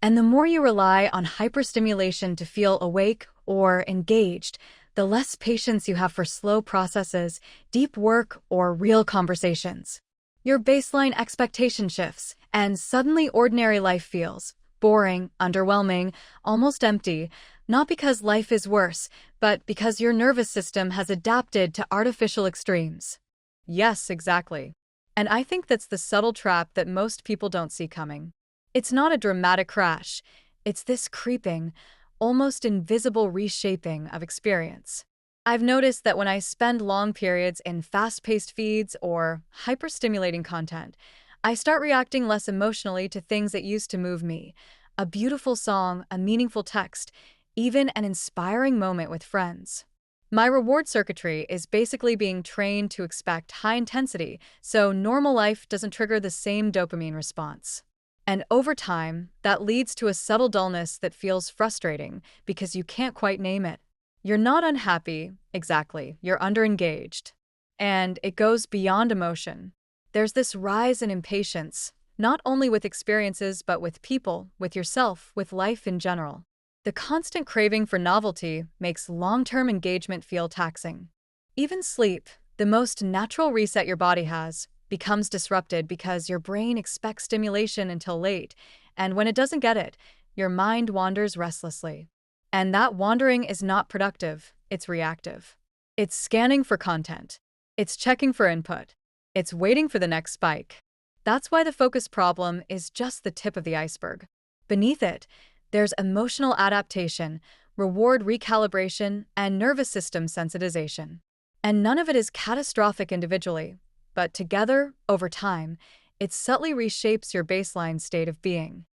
And the more you rely on hyperstimulation to feel awake or engaged, the less patience you have for slow processes, deep work, or real conversations. Your baseline expectation shifts, and suddenly ordinary life feels boring, underwhelming, almost empty, not because life is worse, but because your nervous system has adapted to artificial extremes. Yes, exactly. And I think that's the subtle trap that most people don't see coming. It's not a dramatic crash. It's this creeping, almost invisible reshaping of experience. I've noticed that when I spend long periods in fast-paced feeds or hyperstimulating content, I start reacting less emotionally to things that used to move me. A beautiful song, a meaningful text, even an inspiring moment with friends. My reward circuitry is basically being trained to expect high intensity, so normal life doesn't trigger the same dopamine response. And over time, that leads to a subtle dullness that feels frustrating because you can't quite name it. You're not unhappy, exactly, you're underengaged. And it goes beyond emotion. There's this rise in impatience, not only with experiences but with people, with yourself, with life in general. The constant craving for novelty makes long-term engagement feel taxing. Even sleep, the most natural reset your body has, becomes disrupted because your brain expects stimulation until late, and when it doesn't get it, your mind wanders restlessly. And that wandering is not productive, it's reactive. It's scanning for content. It's checking for input. It's waiting for the next spike. That's why the focus problem is just the tip of the iceberg. Beneath it, there's emotional adaptation, reward recalibration, and nervous system sensitization. And none of it is catastrophic individually, but together, over time, it subtly reshapes your baseline state of being.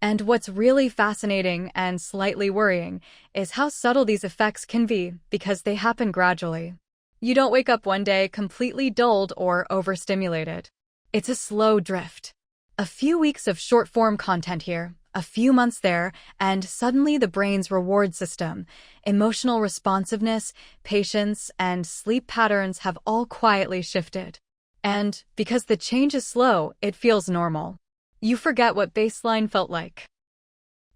And what's really fascinating and slightly worrying is how subtle these effects can be because they happen gradually. You don't wake up one day completely dulled or overstimulated. It's a slow drift. A few weeks of short-form content here, a few months there, and suddenly the brain's reward system, emotional responsiveness, patience, and sleep patterns have all quietly shifted. And because the change is slow, it feels normal. You forget what baseline felt like.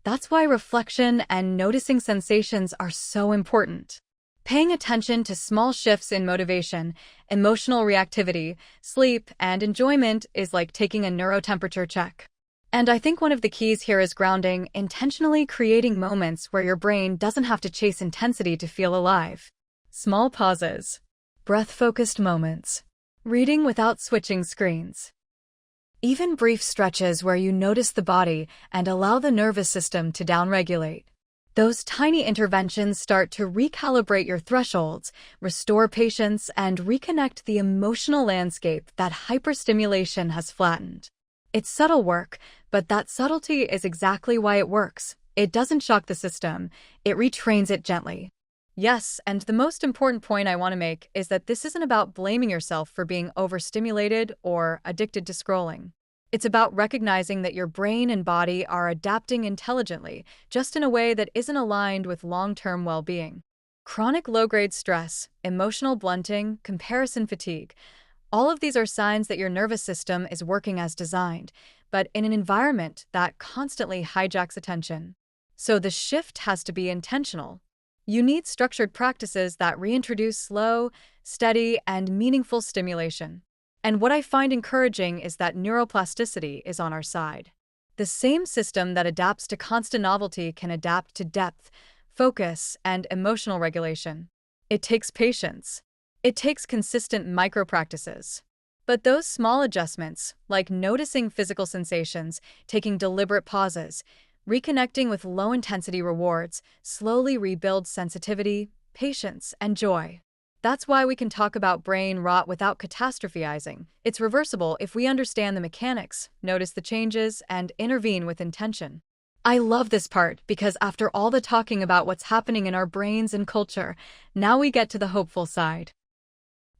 That's why reflection and noticing sensations are so important. Paying attention to small shifts in motivation, emotional reactivity, sleep, and enjoyment is like taking a neurotemperature check. And I think one of the keys here is grounding, intentionally creating moments where your brain doesn't have to chase intensity to feel alive. Small pauses. Breath-focused moments. Reading without switching screens. Even brief stretches where you notice the body and allow the nervous system to downregulate. Those tiny interventions start to recalibrate your thresholds, restore patience, and reconnect the emotional landscape that hyperstimulation has flattened. It's subtle work, but that subtlety is exactly why it works. It doesn't shock the system, it retrains it gently. Yes, and the most important point I want to make is that this isn't about blaming yourself for being overstimulated or addicted to scrolling. It's about recognizing that your brain and body are adapting intelligently, just in a way that isn't aligned with long-term well-being. Chronic low-grade stress, emotional blunting, comparison fatigue, all of these are signs that your nervous system is working as designed, but in an environment that constantly hijacks attention. So the shift has to be intentional. You need structured practices that reintroduce slow, steady, and meaningful stimulation. And what I find encouraging is that neuroplasticity is on our side. The same system that adapts to constant novelty can adapt to depth, focus, and emotional regulation. It takes patience. It takes consistent micro-practices. But those small adjustments, like noticing physical sensations, taking deliberate pauses, reconnecting with low-intensity rewards, slowly rebuild sensitivity, patience, and joy. That's why we can talk about brain rot without catastrophizing. It's reversible if we understand the mechanics, notice the changes, and intervene with intention. I love this part because after all the talking about what's happening in our brains and culture, now we get to the hopeful side.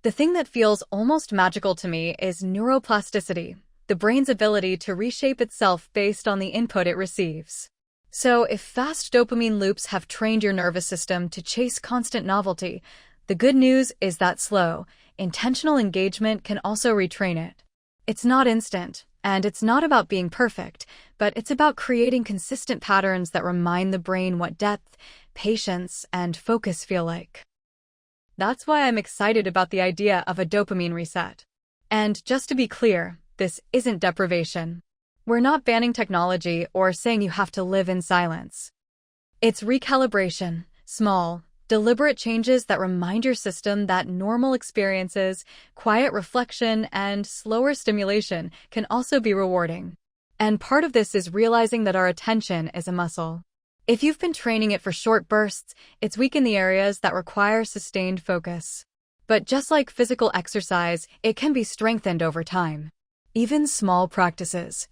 The thing that feels almost magical to me is neuroplasticity, the brain's ability to reshape itself based on the input it receives. So, if fast dopamine loops have trained your nervous system to chase constant novelty, the good news is that slow, intentional engagement can also retrain it. It's not instant, and it's not about being perfect, but it's about creating consistent patterns that remind the brain what depth, patience, and focus feel like. That's why I'm excited about the idea of a dopamine reset. And just to be clear, this isn't deprivation. We're not banning technology or saying you have to live in silence. It's recalibration, small, deliberate changes that remind your system that normal experiences, quiet reflection, and slower stimulation can also be rewarding. And part of this is realizing that our attention is a muscle. If you've been training it for short bursts, it's weak in the areas that require sustained focus. But just like physical exercise, it can be strengthened over time. Even small practices.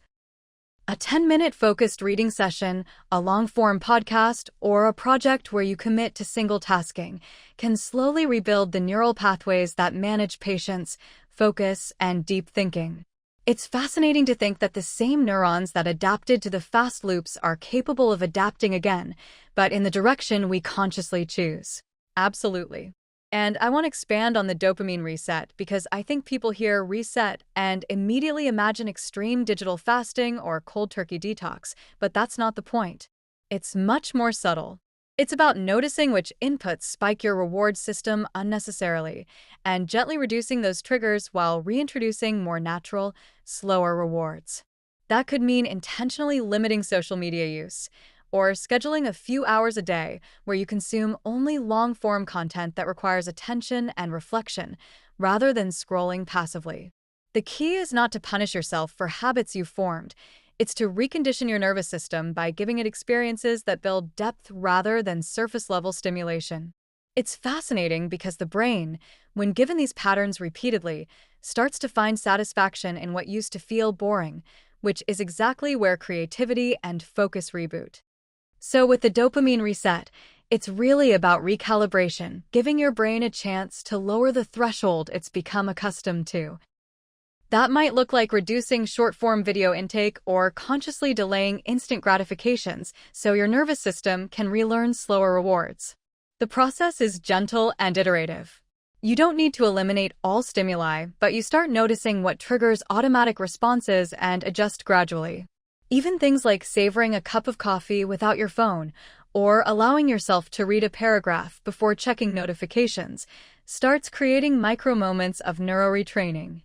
A 10-minute focused reading session, a long-form podcast, or a project where you commit to single tasking can slowly rebuild the neural pathways that manage patience, focus, and deep thinking. It's fascinating to think that the same neurons that adapted to the fast loops are capable of adapting again, but in the direction we consciously choose. Absolutely. And I want to expand on the dopamine reset because I think people hear reset and immediately imagine extreme digital fasting or cold turkey detox, but that's not the point. It's much more subtle. It's about noticing which inputs spike your reward system unnecessarily and gently reducing those triggers while reintroducing more natural, slower rewards. That could mean intentionally limiting social media use or scheduling a few hours a day where you consume only long-form content that requires attention and reflection rather than scrolling passively. The key is not to punish yourself for habits you've formed. It's to recondition your nervous system by giving it experiences that build depth rather than surface-level stimulation. It's fascinating because the brain, when given these patterns repeatedly, starts to find satisfaction in what used to feel boring, which is exactly where creativity and focus reboot. So with the dopamine reset, it's really about recalibration, giving your brain a chance to lower the threshold it's become accustomed to. That might look like reducing short-form video intake or consciously delaying instant gratifications so your nervous system can relearn slower rewards. The process is gentle and iterative. You don't need to eliminate all stimuli, but you start noticing what triggers automatic responses and adjust gradually. Even things like savoring a cup of coffee without your phone or allowing yourself to read a paragraph before checking notifications starts creating micro-moments of neuroretraining.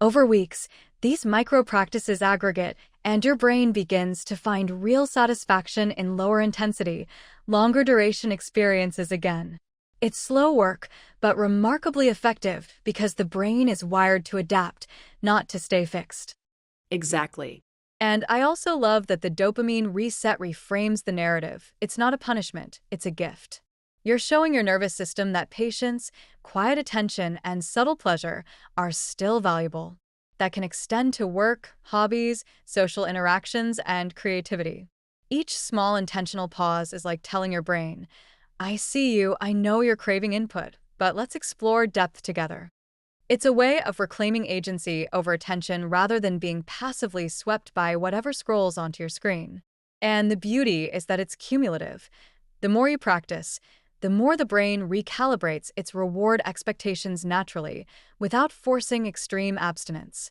Over weeks, these micro-practices aggregate, and your brain begins to find real satisfaction in lower intensity, longer duration experiences again. It's slow work, but remarkably effective because the brain is wired to adapt, not to stay fixed. Exactly. And I also love that the dopamine reset reframes the narrative. It's not a punishment, it's a gift. You're showing your nervous system that patience, quiet attention, and subtle pleasure are still valuable, that can extend to work, hobbies, social interactions, and creativity. Each small intentional pause is like telling your brain, I see you, I know you're craving input, but let's explore depth together. It's a way of reclaiming agency over attention rather than being passively swept by whatever scrolls onto your screen. And the beauty is that it's cumulative. The more you practice, the more the brain recalibrates its reward expectations naturally, without forcing extreme abstinence.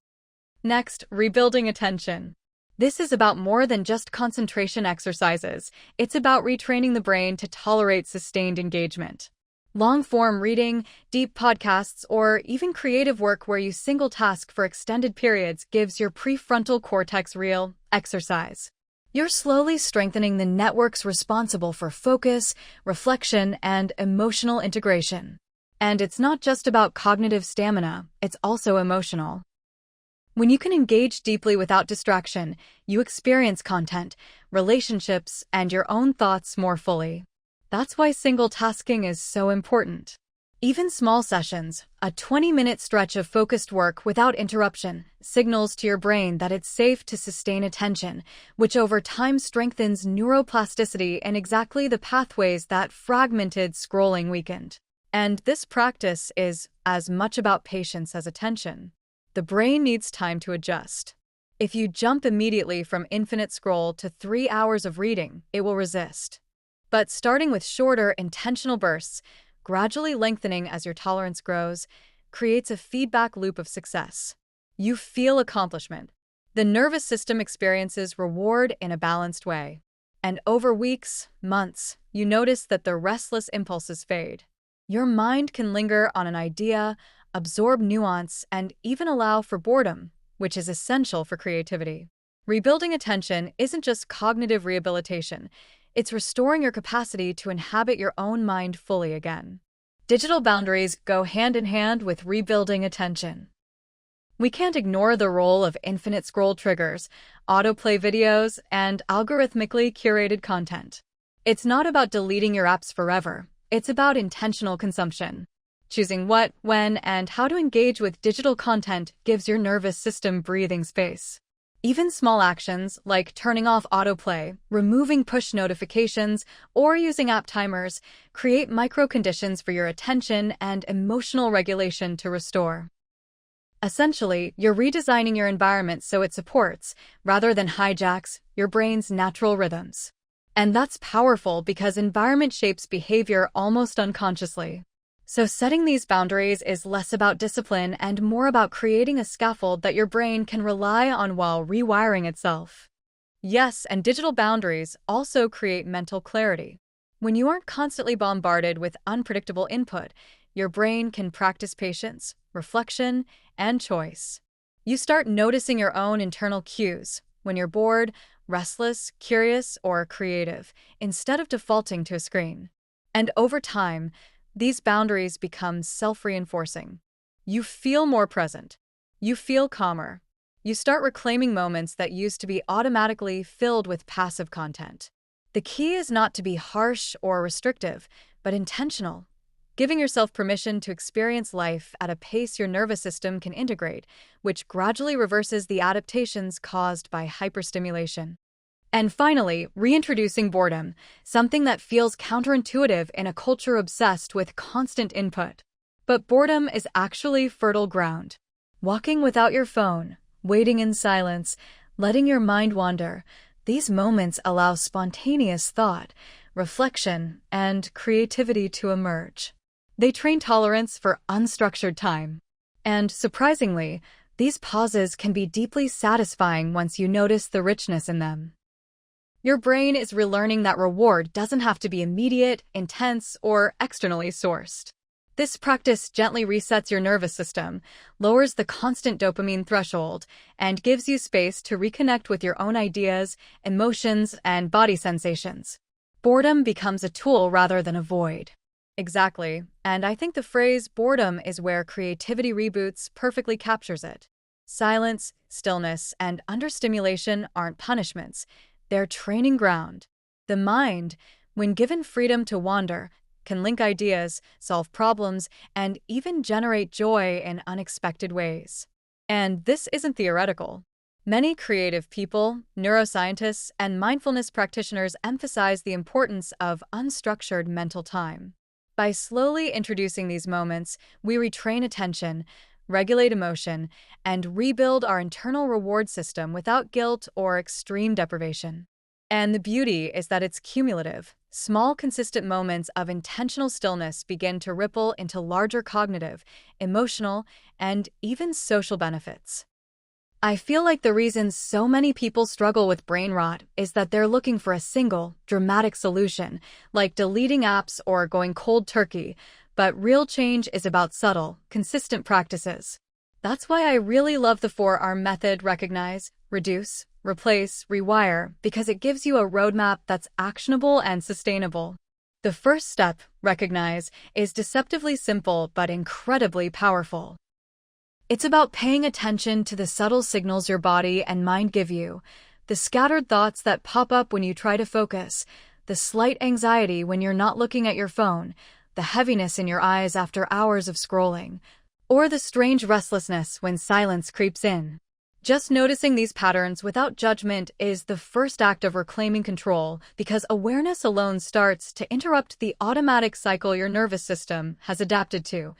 Next, rebuilding attention. This is about more than just concentration exercises. It's about retraining the brain to tolerate sustained engagement. Long-form reading, deep podcasts, or even creative work where you single task for extended periods gives your prefrontal cortex real exercise. You're slowly strengthening the networks responsible for focus, reflection, and emotional integration. And it's not just about cognitive stamina, it's also emotional. When you can engage deeply without distraction, you experience content, relationships, and your own thoughts more fully. That's why single tasking is so important. Even small sessions, a 20-minute stretch of focused work without interruption, signals to your brain that it's safe to sustain attention, which over time strengthens neuroplasticity in exactly the pathways that fragmented scrolling weakened. And this practice is as much about patience as attention. The brain needs time to adjust. If you jump immediately from infinite scroll to 3 hours of reading, it will resist. But starting with shorter, intentional bursts, gradually lengthening as your tolerance grows, creates a feedback loop of success. You feel accomplishment. The nervous system experiences reward in a balanced way. And over weeks, months, you notice that the restless impulses fade. Your mind can linger on an idea, absorb nuance, and even allow for boredom, which is essential for creativity. Rebuilding attention isn't just cognitive rehabilitation. It's restoring your capacity to inhabit your own mind fully again. Digital boundaries go hand in hand with rebuilding attention. We can't ignore the role of infinite scroll triggers, autoplay videos, and algorithmically curated content. It's not about deleting your apps forever. It's about intentional consumption. Choosing what, when, and how to engage with digital content gives your nervous system breathing space. Even small actions like turning off autoplay, removing push notifications, or using app timers create micro-conditions for your attention and emotional regulation to restore. Essentially, you're redesigning your environment so it supports, rather than hijacks, your brain's natural rhythms. And that's powerful because environment shapes behavior almost unconsciously. So setting these boundaries is less about discipline and more about creating a scaffold that your brain can rely on while rewiring itself. Yes, and digital boundaries also create mental clarity. When you aren't constantly bombarded with unpredictable input, your brain can practice patience, reflection, and choice. You start noticing your own internal cues when you're bored, restless, curious, or creative, instead of defaulting to a screen. And over time, these boundaries become self-reinforcing. You feel more present. You feel calmer. You start reclaiming moments that used to be automatically filled with passive content. The key is not to be harsh or restrictive, but intentional, giving yourself permission to experience life at a pace your nervous system can integrate, which gradually reverses the adaptations caused by hyperstimulation. And finally, reintroducing boredom, something that feels counterintuitive in a culture obsessed with constant input. But boredom is actually fertile ground. Walking without your phone, waiting in silence, letting your mind wander, these moments allow spontaneous thought, reflection, and creativity to emerge. They train tolerance for unstructured time. And surprisingly, these pauses can be deeply satisfying once you notice the richness in them. Your brain is relearning that reward doesn't have to be immediate, intense, or externally sourced. This practice gently resets your nervous system, lowers the constant dopamine threshold, and gives you space to reconnect with your own ideas, emotions, and body sensations. Boredom becomes a tool rather than a void. Exactly, and I think the phrase boredom is where creativity reboots perfectly captures it. Silence, stillness, and understimulation aren't punishments. They're training ground. The mind, when given freedom to wander, can link ideas, solve problems, and even generate joy in unexpected ways. And this isn't theoretical. Many creative people, neuroscientists, and mindfulness practitioners emphasize the importance of unstructured mental time. By slowly introducing these moments, we retrain attention, regulate emotion, and rebuild our internal reward system without guilt or extreme deprivation. And the beauty is that it's cumulative. Small, consistent moments of intentional stillness begin to ripple into larger cognitive, emotional, and even social benefits. I feel like the reason so many people struggle with brain rot is that they're looking for a single, dramatic solution, like deleting apps or going cold turkey, but real change is about subtle, consistent practices. That's why I really love the 4R method: recognize, reduce, replace, rewire, because it gives you a roadmap that's actionable and sustainable. The first step, recognize, is deceptively simple but incredibly powerful. It's about paying attention to the subtle signals your body and mind give you, the scattered thoughts that pop up when you try to focus, the slight anxiety when you're not looking at your phone, the heaviness in your eyes after hours of scrolling, or the strange restlessness when silence creeps in. Just noticing these patterns without judgment is the first act of reclaiming control, because awareness alone starts to interrupt the automatic cycle your nervous system has adapted to.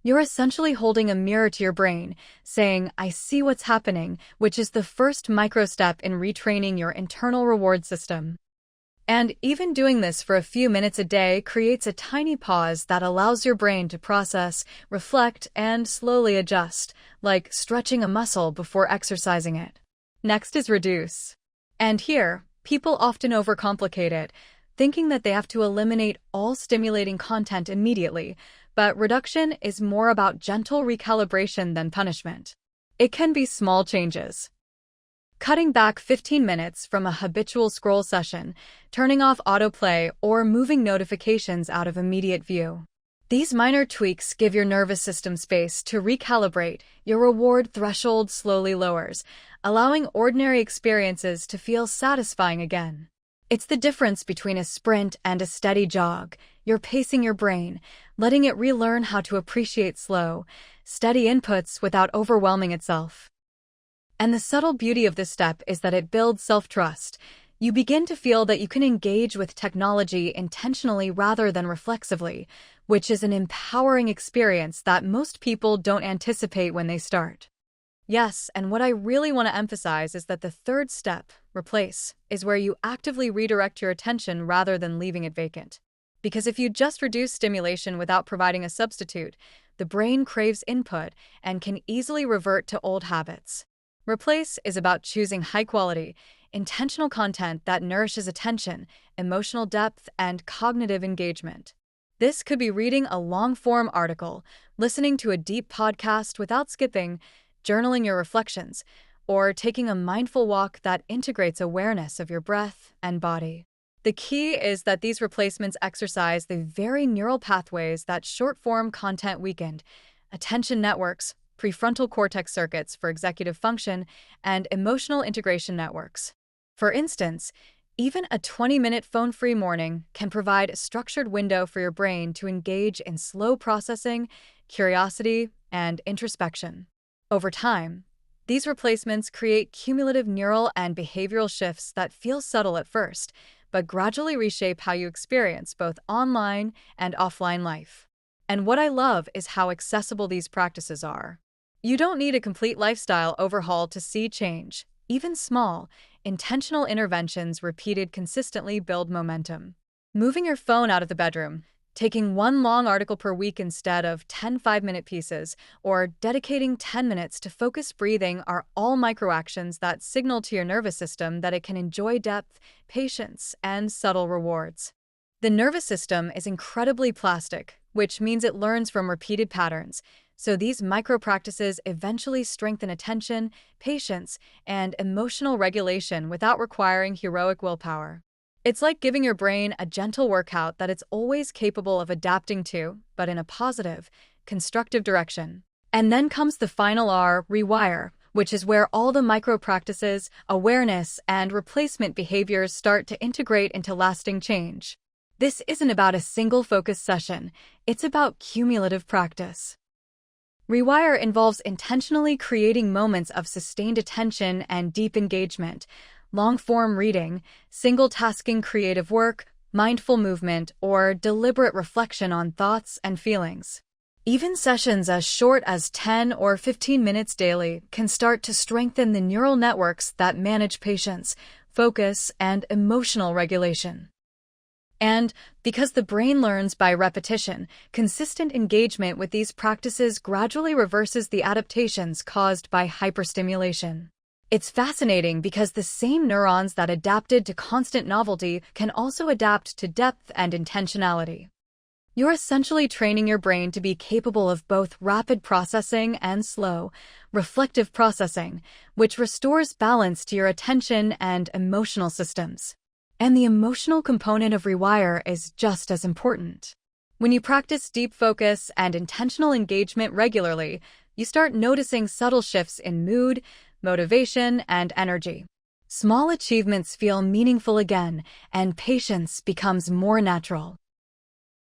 You're essentially holding a mirror to your brain, saying, "I see what's happening," which is the first micro step in retraining your internal reward system. And even doing this for a few minutes a day creates a tiny pause that allows your brain to process, reflect, and slowly adjust, like stretching a muscle before exercising it. Next is reduce. And here, people often overcomplicate it, thinking that they have to eliminate all stimulating content immediately, but reduction is more about gentle recalibration than punishment. It can be small changes. Cutting back 15 minutes from a habitual scroll session, turning off autoplay, or moving notifications out of immediate view. These minor tweaks give your nervous system space to recalibrate. Your reward threshold slowly lowers, allowing ordinary experiences to feel satisfying again. It's the difference between a sprint and a steady jog. You're pacing your brain, letting it relearn how to appreciate slow, steady inputs without overwhelming itself. And the subtle beauty of this step is that it builds self-trust. You begin to feel that you can engage with technology intentionally rather than reflexively, which is an empowering experience that most people don't anticipate when they start. Yes, and what I really want to emphasize is that the third step, replace, is where you actively redirect your attention rather than leaving it vacant. Because if you just reduce stimulation without providing a substitute, the brain craves input and can easily revert to old habits. Replace is about choosing high-quality, intentional content that nourishes attention, emotional depth, and cognitive engagement. This could be reading a long-form article, listening to a deep podcast without skipping, journaling your reflections, or taking a mindful walk that integrates awareness of your breath and body. The key is that these replacements exercise the very neural pathways that short-form content weakened: attention networks, prefrontal cortex circuits for executive function, and emotional integration networks. For instance, even a 20-minute phone-free morning can provide a structured window for your brain to engage in slow processing, curiosity, and introspection. Over time, these replacements create cumulative neural and behavioral shifts that feel subtle at first, but gradually reshape how you experience both online and offline life. And what I love is how accessible these practices are. You don't need a complete lifestyle overhaul to see change. Even small, intentional interventions repeated consistently build momentum. Moving your phone out of the bedroom, taking one long article per week instead of 10 5-minute pieces, or dedicating 10 minutes to focused breathing are all microactions that signal to your nervous system that it can enjoy depth, patience, and subtle rewards. The nervous system is incredibly plastic, which means it learns from repeated patterns. So these micro-practices eventually strengthen attention, patience, and emotional regulation without requiring heroic willpower. It's like giving your brain a gentle workout that it's always capable of adapting to, but in a positive, constructive direction. And then comes the final R, rewire, which is where all the micro-practices, awareness, and replacement behaviors start to integrate into lasting change. This isn't about a single focused session, it's about cumulative practice. Rewire involves intentionally creating moments of sustained attention and deep engagement, long-form reading, single-tasking creative work, mindful movement, or deliberate reflection on thoughts and feelings. Even sessions as short as 10 or 15 minutes daily can start to strengthen the neural networks that manage patience, focus, and emotional regulation. And because the brain learns by repetition, consistent engagement with these practices gradually reverses the adaptations caused by hyperstimulation. It's fascinating because the same neurons that adapted to constant novelty can also adapt to depth and intentionality. You're essentially training your brain to be capable of both rapid processing and slow, reflective processing, which restores balance to your attention and emotional systems. And the emotional component of Rewire is just as important. When you practice deep focus and intentional engagement regularly, you start noticing subtle shifts in mood, motivation, and energy. Small achievements feel meaningful again, and patience becomes more natural.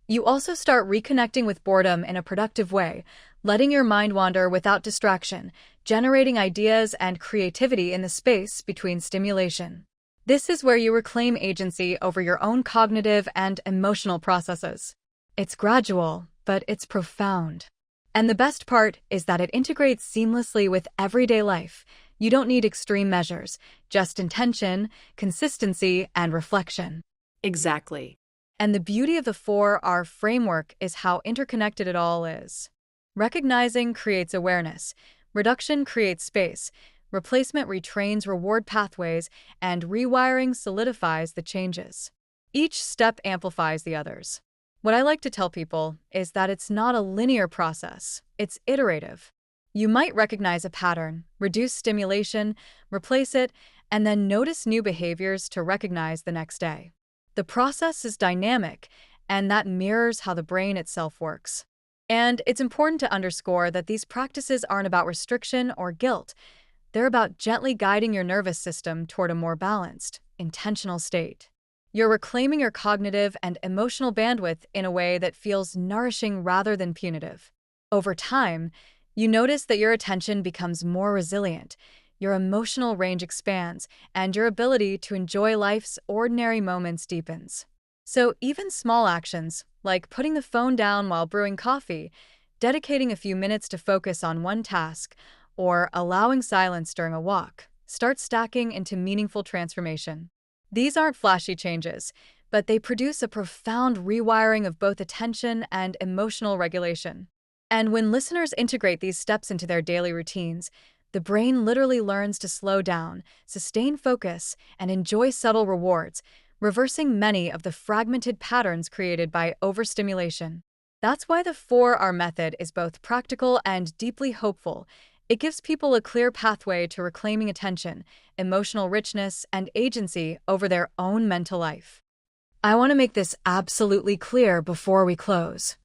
You also start reconnecting with boredom in a productive way, letting your mind wander without distraction, generating ideas and creativity in the space between stimulation. This is where you reclaim agency over your own cognitive and emotional processes. It's gradual, but it's profound. And the best part is that it integrates seamlessly with everyday life. You don't need extreme measures, just intention, consistency, and reflection. Exactly. And the beauty of the 4R framework is how interconnected it all is. Recognizing creates awareness, reduction creates space, replacement retrains reward pathways, and rewiring solidifies the changes. Each step amplifies the others. What I like to tell people is that it's not a linear process, it's iterative. You might recognize a pattern, reduce stimulation, replace it, and then notice new behaviors to recognize the next day. The process is dynamic, and that mirrors how the brain itself works. And it's important to underscore that these practices aren't about restriction or guilt. They're about gently guiding your nervous system toward a more balanced, intentional state. You're reclaiming your cognitive and emotional bandwidth in a way that feels nourishing rather than punitive. Over time, you notice that your attention becomes more resilient, your emotional range expands, and your ability to enjoy life's ordinary moments deepens. So even small actions, like putting the phone down while brewing coffee, dedicating a few minutes to focus on one task, or allowing silence during a walk, start stacking into meaningful transformation. These aren't flashy changes, but they produce a profound rewiring of both attention and emotional regulation. And when listeners integrate these steps into their daily routines, the brain literally learns to slow down, sustain focus, and enjoy subtle rewards, reversing many of the fragmented patterns created by overstimulation. That's why the 4R method is both practical and deeply hopeful. It gives people a clear pathway to reclaiming attention, emotional richness, and agency over their own mental life. I want to make this absolutely clear before we close.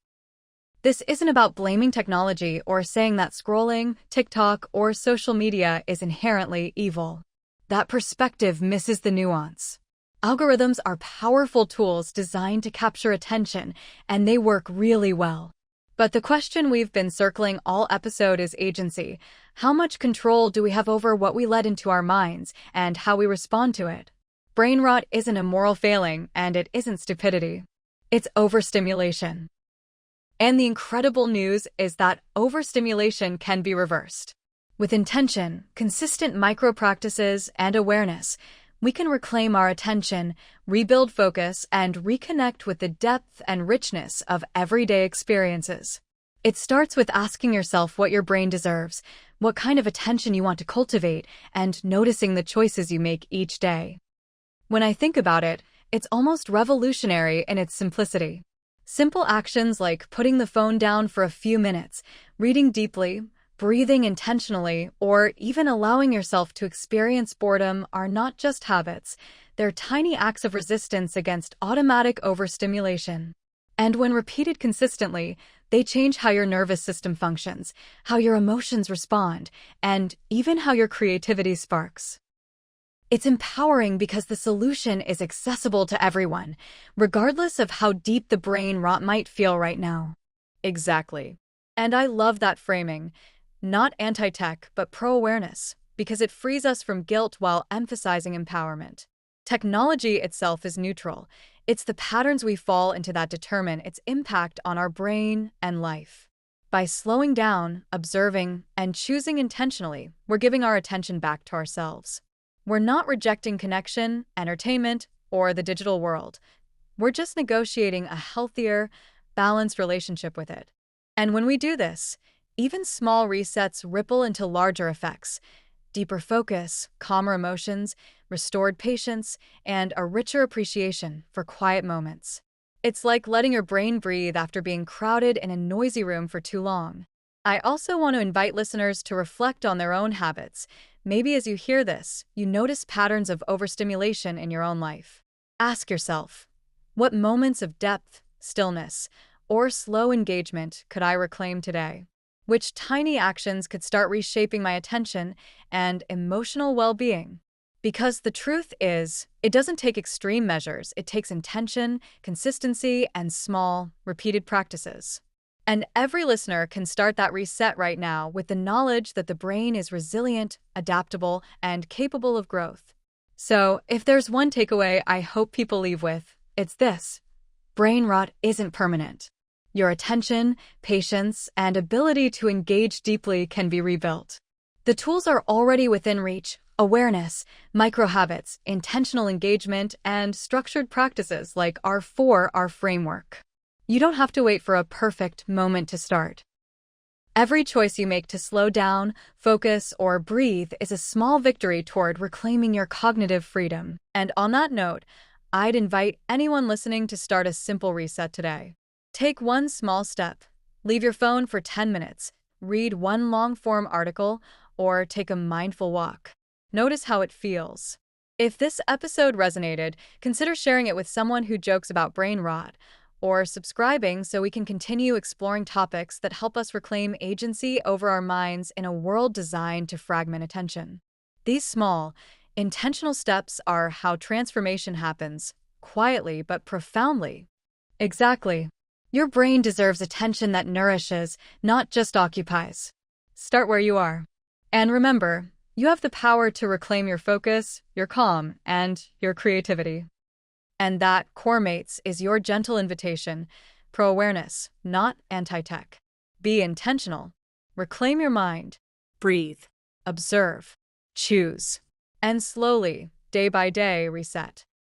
This isn't about blaming technology or saying that scrolling, TikTok, or social media is inherently evil. That perspective misses the nuance. Algorithms are powerful tools designed to capture attention, and they work really well. But the question we've been circling all episode is agency. How much control do we have over what we let into our minds and how we respond to it? Brain rot isn't a moral failing, and it isn't stupidity. It's overstimulation. And the incredible news is that overstimulation can be reversed. With intention, consistent micro-practices, and awareness, we can reclaim our attention, rebuild focus, and reconnect with the depth and richness of everyday experiences. It starts with asking yourself what your brain deserves, what kind of attention you want to cultivate, and noticing the choices you make each day. When I think about it, it's almost revolutionary in its simplicity. Simple actions like putting the phone down for a few minutes, reading deeply, breathing intentionally, or even allowing yourself to experience boredom are not just habits, they're tiny acts of resistance against automatic overstimulation. And when repeated consistently, they change how your nervous system functions, how your emotions respond, and even how your creativity sparks. It's empowering because the solution is accessible to everyone, regardless of how deep the brain rot might feel right now. Exactly. And I love that framing. Not anti-tech, but pro-awareness, because it frees us from guilt while emphasizing empowerment. Technology itself is neutral. It's the patterns we fall into that determine its impact on our brain and life. By slowing down, observing, and choosing intentionally, we're giving our attention back to ourselves. We're not rejecting connection, entertainment, or the digital world. We're just negotiating a healthier, balanced relationship with it. And when we do this, even small resets ripple into larger effects: deeper focus, calmer emotions, restored patience, and a richer appreciation for quiet moments. It's like letting your brain breathe after being crowded in a noisy room for too long. I also want to invite listeners to reflect on their own habits. Maybe as you hear this, you notice patterns of overstimulation in your own life. Ask yourself, what moments of depth, stillness, or slow engagement could I reclaim today? Which tiny actions could start reshaping my attention and emotional well-being? Because the truth is, it doesn't take extreme measures, it takes intention, consistency, and small, repeated practices. And every listener can start that reset right now with the knowledge that the brain is resilient, adaptable, and capable of growth. So, if there's one takeaway I hope people leave with, it's this: brain rot isn't permanent. Your attention, patience, and ability to engage deeply can be rebuilt. The tools are already within reach: awareness, micro-habits, intentional engagement, and structured practices like our 4R framework. You don't have to wait for a perfect moment to start. Every choice you make to slow down, focus, or breathe is a small victory toward reclaiming your cognitive freedom. And on that note, I'd invite anyone listening to start a simple reset today. Take one small step. Leave your phone for 10 minutes, read one long-form article, or take a mindful walk. Notice how it feels. If this episode resonated, consider sharing it with someone who jokes about brain rot, or subscribing so we can continue exploring topics that help us reclaim agency over our minds in a world designed to fragment attention. These small, intentional steps are how transformation happens, quietly but profoundly. Exactly. Your brain deserves attention that nourishes, not just occupies. Start where you are. And remember, you have the power to reclaim your focus, your calm, and your creativity. And that, core mates, is your gentle invitation: pro-awareness, not anti-tech. Be intentional. Reclaim your mind. Breathe. Observe. Choose. And slowly, day by day, reset.